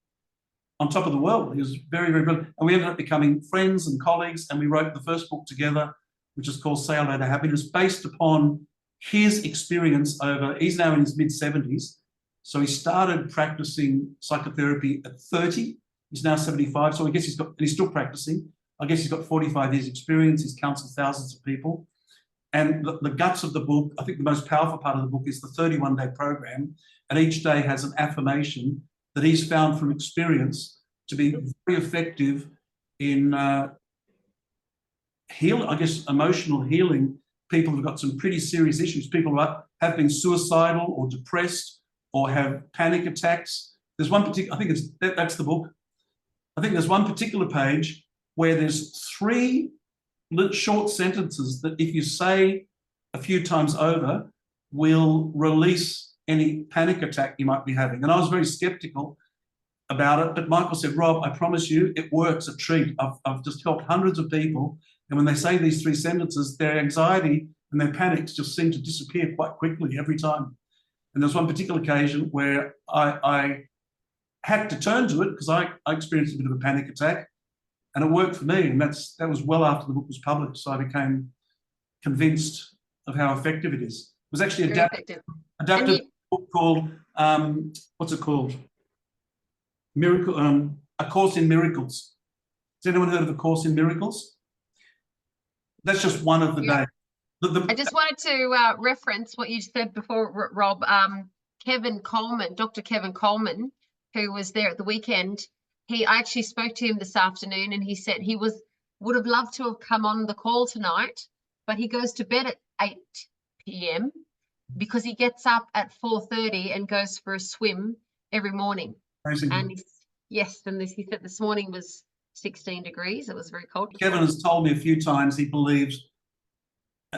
on top of the world. He was very, very good. And we ended up becoming friends and colleagues, and we wrote the first book together, which is called Say Hello to Happiness, based upon his experience over, he's now in his mid-70s. So he started practicing psychotherapy at 30. He's now 75. So I guess he's still practicing. I guess he's got 45 years experience. He's counseled thousands of people. And the guts of the book, I think the most powerful part of the book is the 31-day program. And each day has an affirmation that he's found from experience to be very effective in emotional healing people who've got some pretty serious issues. People who have been suicidal or depressed or have panic attacks. There's one particular, I think that's the book. I think there's one particular page where there's 3 short sentences that if you say a few times over will release any panic attack you might be having. And I was very skeptical about it, but Michael said, Rob, I promise you it works a treat. I've just helped hundreds of people, and when they say these 3 sentences, their anxiety and their panics just seem to disappear quite quickly every time. And there's one particular occasion where I had to turn to it because I experienced a bit of a panic attack, and it worked for me. And that was well after the book was published, so I became convinced of how effective it is. It was actually adapted book called, what's it called? A Course in Miracles. Has anyone heard of A Course in Miracles? That's just one of the days. I just wanted to reference what you said before, Rob. Kevin Coleman, Dr. Kevin Coleman, who was there at the weekend, I actually spoke to him this afternoon, and he said he would have loved to have come on the call tonight, but he goes to bed at 8 p.m. because he gets up at 4:30 and goes for a swim every morning. Amazing. And he said this morning was 16 degrees. It was very cold. Kevin has told me a few times he believes,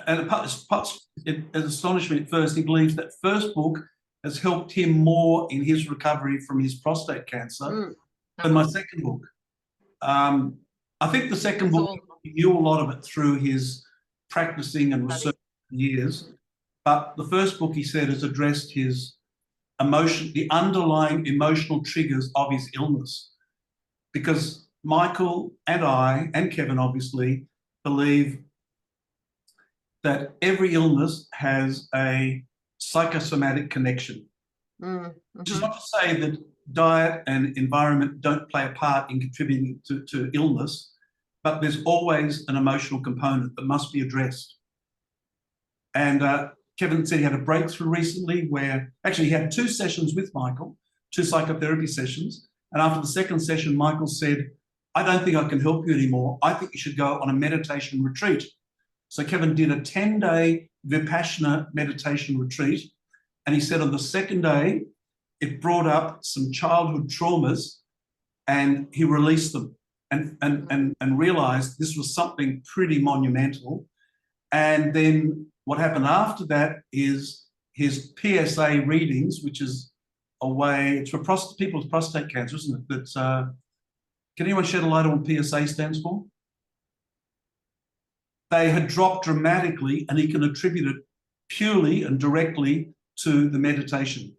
and it astonished me at first, he believes that first book has helped him more in his recovery from his prostate cancer than my second book. I think the second book, he knew a lot of it through his practicing and research years, but the first book, he said, has addressed his emotion, the underlying emotional triggers of his illness. Because Michael and I, and Kevin obviously, believe that every illness has a psychosomatic connection. Which is not to say that diet and environment don't play a part in contributing to illness, but there's always an emotional component that must be addressed. And Kevin said he had a breakthrough recently where actually he had 2 sessions with Michael, 2 psychotherapy sessions. And after the second session, Michael said, I don't think I can help you anymore. I think you should go on a meditation retreat. So Kevin did a 10-day Vipassana meditation retreat. And he said on the second day, it brought up some childhood traumas, and he released them and realized this was something pretty monumental. And then what happened after that is his PSA readings, which is a way, it's for people with prostate cancer, isn't it? That's, can anyone shed a light on what PSA stands for? They had dropped dramatically, and he can attribute it purely and directly to the meditation.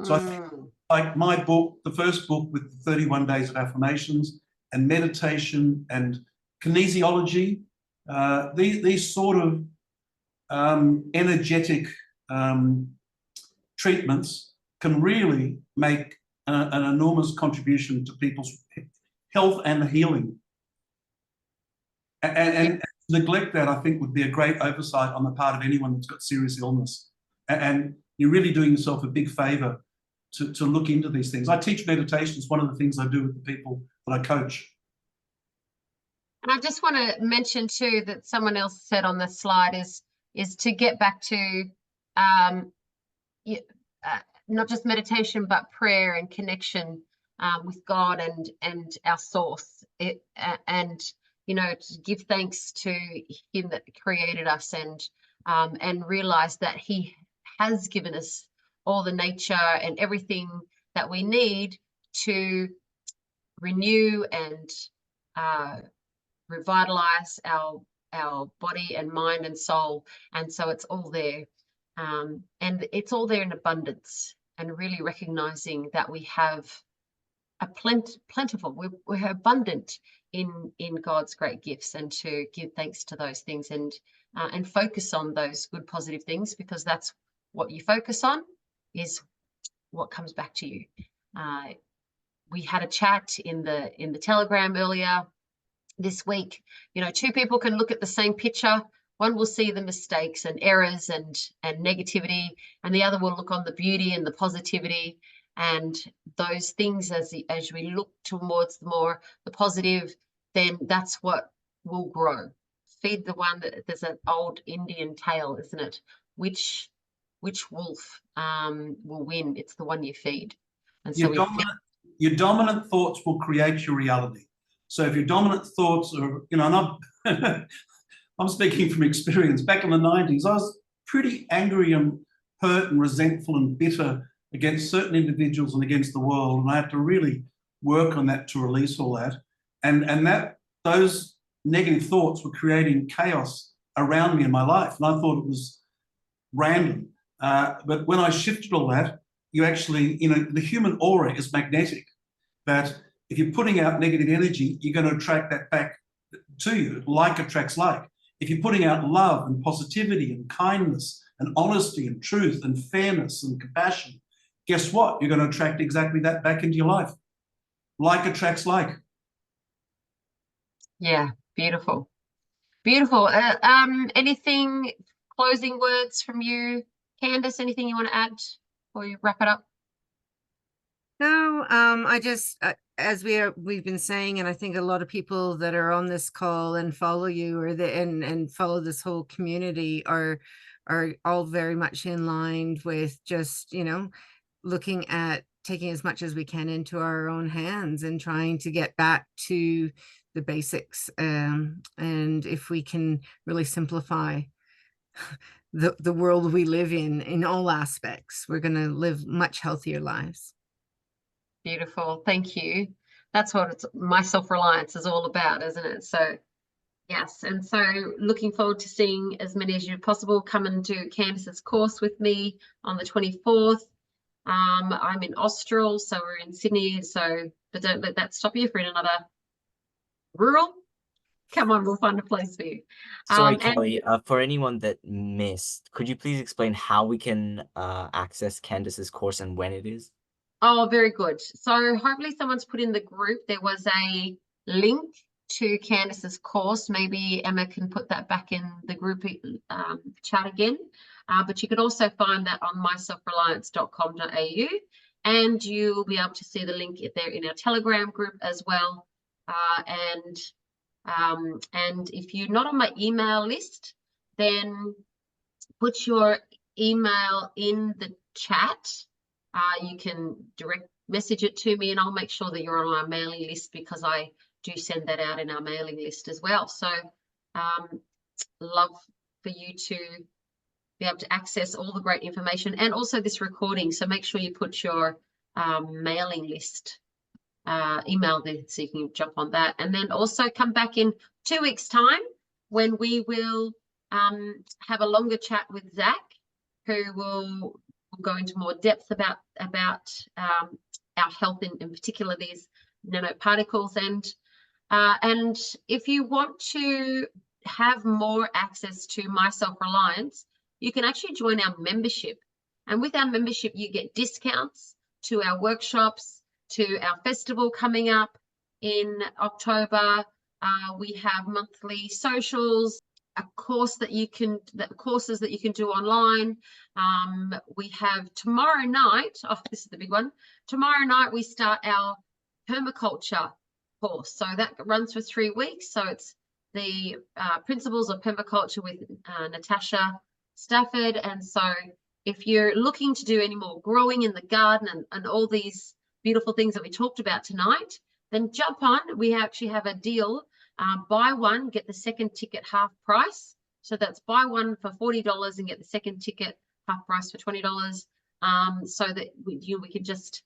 So I think, like my book, the first book with the 31 days of affirmations and meditation and kinesiology, these sort of energetic treatments can really make an enormous contribution to people's health and healing. And neglect that, I think, would be a great oversight on the part of anyone that's got serious illness. And you're really doing yourself a big favor to look into these things. I teach meditation. It's one of the things I do with the people that I coach. And I just want to mention too that someone else said on the slide is to get back to not just meditation, but prayer and connection with God and our source. And you know, to give thanks to Him that created us, and realize that He has given us all the nature and everything that we need to renew and revitalize our body and mind and soul. And so it's all there, and it's all there in abundance, and really recognizing that we have a plentiful, we're abundant in God's great gifts, and to give thanks to those things, and focus on those good positive things, because that's what you focus on is what comes back to you. We had a chat in the Telegram earlier this week. You know, two people can look at the same picture. One will see the mistakes and errors and negativity, and the other will look on the beauty and the positivity. And those things, as we look towards the positive, then that's what will grow. Feed the one that, there's an old Indian tale, isn't it? Which wolf will win? It's the one you feed. And so your dominant thoughts will create your reality. So if your dominant thoughts are, you know, and I'm speaking from experience. Back in the 90s, I was pretty angry and hurt and resentful and bitter against certain individuals and against the world. And I had to really work on that to release all that. And those negative thoughts were creating chaos around me in my life. And I thought it was random. But when I shifted all that, you actually, you know, the human aura is magnetic. That if you're putting out negative energy, you're going to attract that back to you. Like attracts like. If you're putting out love and positivity and kindness and honesty and truth and fairness and compassion, guess what? You're going to attract exactly that back into your life. Like attracts like. Yeah, beautiful. Beautiful. Anything, closing words from you, Candace? Anything you want to add before you wrap it up? No, I just, as we've been saying, and I think a lot of people that are on this call and follow you, or and follow this whole community are all very much in line with just, you know, looking at taking as much as we can into our own hands and trying to get back to the basics. And if we can really simplify the world we live in all aspects, we're going to live much healthier lives. Beautiful. Thank you. That's what my self-reliance is all about, isn't it? So yes. And so looking forward to seeing as many as you possible come and do Candace's course with me on the 24th. I'm in Austral, so we're in Sydney. So, but don't let that stop you if you're in another rural. Come on, we'll find a place for you. Sorry, Kelly, for anyone that missed, could you please explain how we can access Candace's course and when it is? Oh, very good. So hopefully someone's put in the group. There was a link to Candace's course. Maybe Emma can put that back in the group chat again. But you can also find that on myselfreliance.com.au, and you'll be able to see the link there in our Telegram group as well. And if you're not on my email list, then put your email in the chat. You can direct message it to me and I'll make sure that you're on our mailing list, because I do send that out in our mailing list as well. So love for you to be able to access all the great information and also this recording. So make sure you put your mailing list email there so you can jump on that. And then also come back in 2 weeks' time when we will have a longer chat with Zach, who will go into more depth about our health, in particular these nanoparticles. And if you want to have more access to My Self-Reliance, you can actually join our membership. And with our membership, you get discounts to our workshops, to our festival coming up in October. We have monthly socials, a course that you can, courses that you can do online. We have tomorrow night, oh, this is the big one. Tomorrow night we start our permaculture course. So that runs for 3 weeks. So it's the principles of permaculture with Natasha Stafford. And so if you're looking to do any more growing in the garden and all these beautiful things that we talked about tonight, then jump on. We actually have a deal. Buy one, get the second ticket half price. So that's buy one for $40 and get the second ticket half price for $20. So that we can just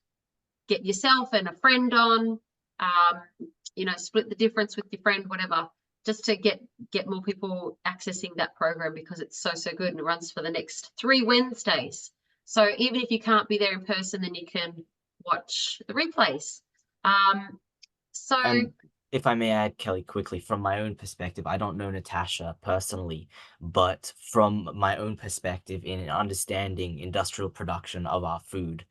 get yourself and a friend on, split the difference with your friend, whatever, just to get more people accessing that program, because it's so good, and it runs for the next 3 Wednesdays. So even if you can't be there in person, then you can watch the replays. And if I may add, Kelly, quickly, from my own perspective, I don't know Natasha personally, but from my own perspective in understanding industrial production of our food,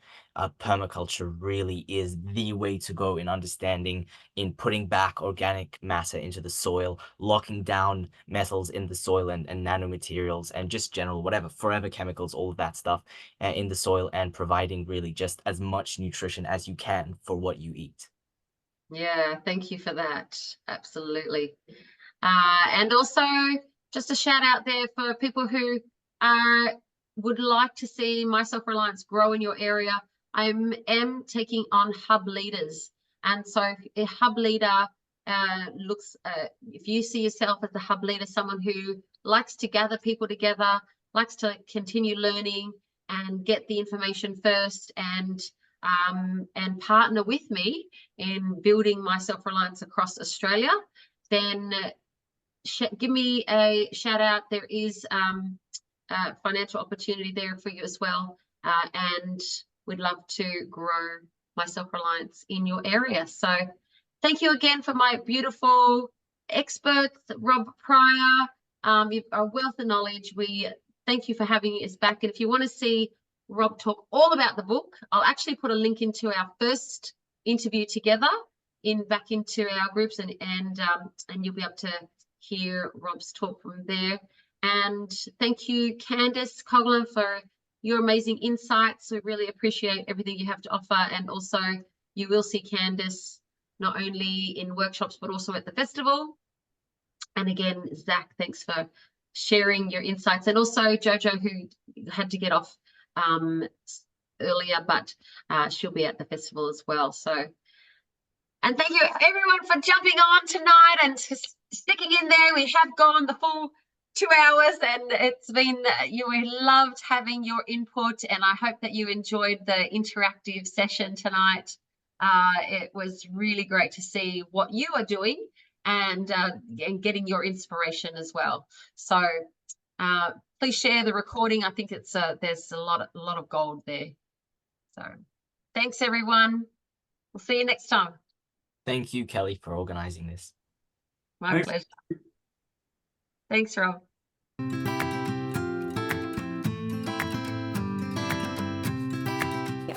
permaculture really is the way to go in understanding, in putting back organic matter into the soil, locking down metals in the soil and nanomaterials and just general whatever, forever chemicals, all of that stuff in the soil, and providing really just as much nutrition as you can for what you eat. Yeah, thank you for that. Absolutely. And also just a shout out there for people who would like to see My Self-Reliance grow in your area. I am taking on hub leaders. And so a hub leader looks, if you see yourself as a hub leader, someone who likes to gather people together, likes to continue learning and get the information first, and partner with me in building My Self-Reliance across Australia, then give me a shout out. There is a financial opportunity there for you as well, and we'd love to grow My Self-Reliance in your area. So thank you again for my beautiful experts, Rob Pryor. You've a wealth of knowledge. We thank you for having us back. And if you want to see Rob talk all about the book, I'll actually put a link into our first interview together back into our groups, and you'll be able to hear Rob's talk from there. And thank you, Candace Coughlan, for your amazing insights. We really appreciate everything you have to offer. And also you will see Candace not only in workshops but also at the festival. And again, Zach, thanks for sharing your insights, and also Jojo, who had to get off earlier, but she'll be at the festival as well. So, and thank you everyone for jumping on tonight and sticking in there. We have gone the full 2 hours, and it's been, we loved having your input, and I hope that you enjoyed the interactive session tonight. It was really great to see what you are doing and getting your inspiration as well. So please share the recording. I think it's there's a lot of gold there. So thanks everyone. We'll see you next time. Thank you, Kelly, for organizing this. My pleasure. Thanks, Rob.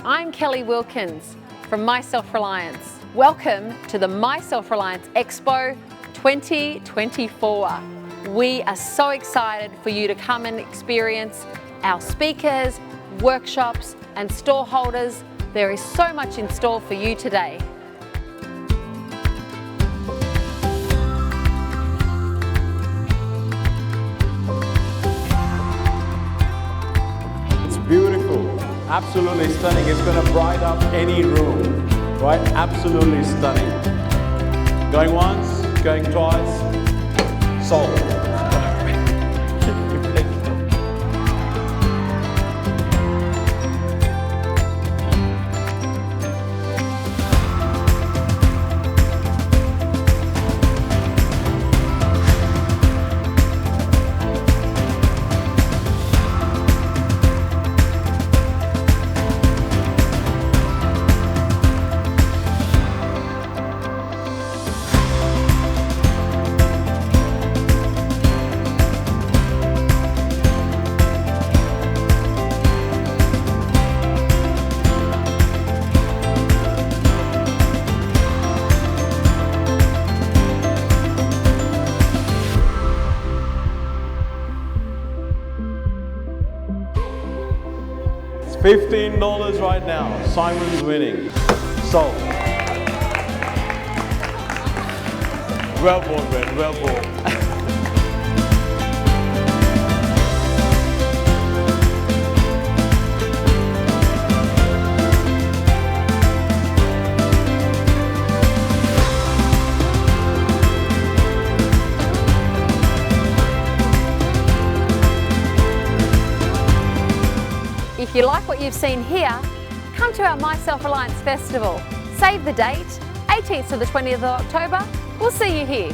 I'm Kelly Wilkins from My Self-Reliance. Welcome to the My Self-Reliance Expo 2024. We are so excited for you to come and experience our speakers, workshops, and store holders. There is so much in store for you today. Absolutely stunning. It's going to brighten up any room, right? Absolutely stunning. Going once, going twice. Sold. $15 right now. Simon's winning. Sold. Well bought, Ben. Well bought. If you like what you've seen here, come to our My Self-Reliance Festival. Save the date, 18th to the 20th of October. We'll see you here.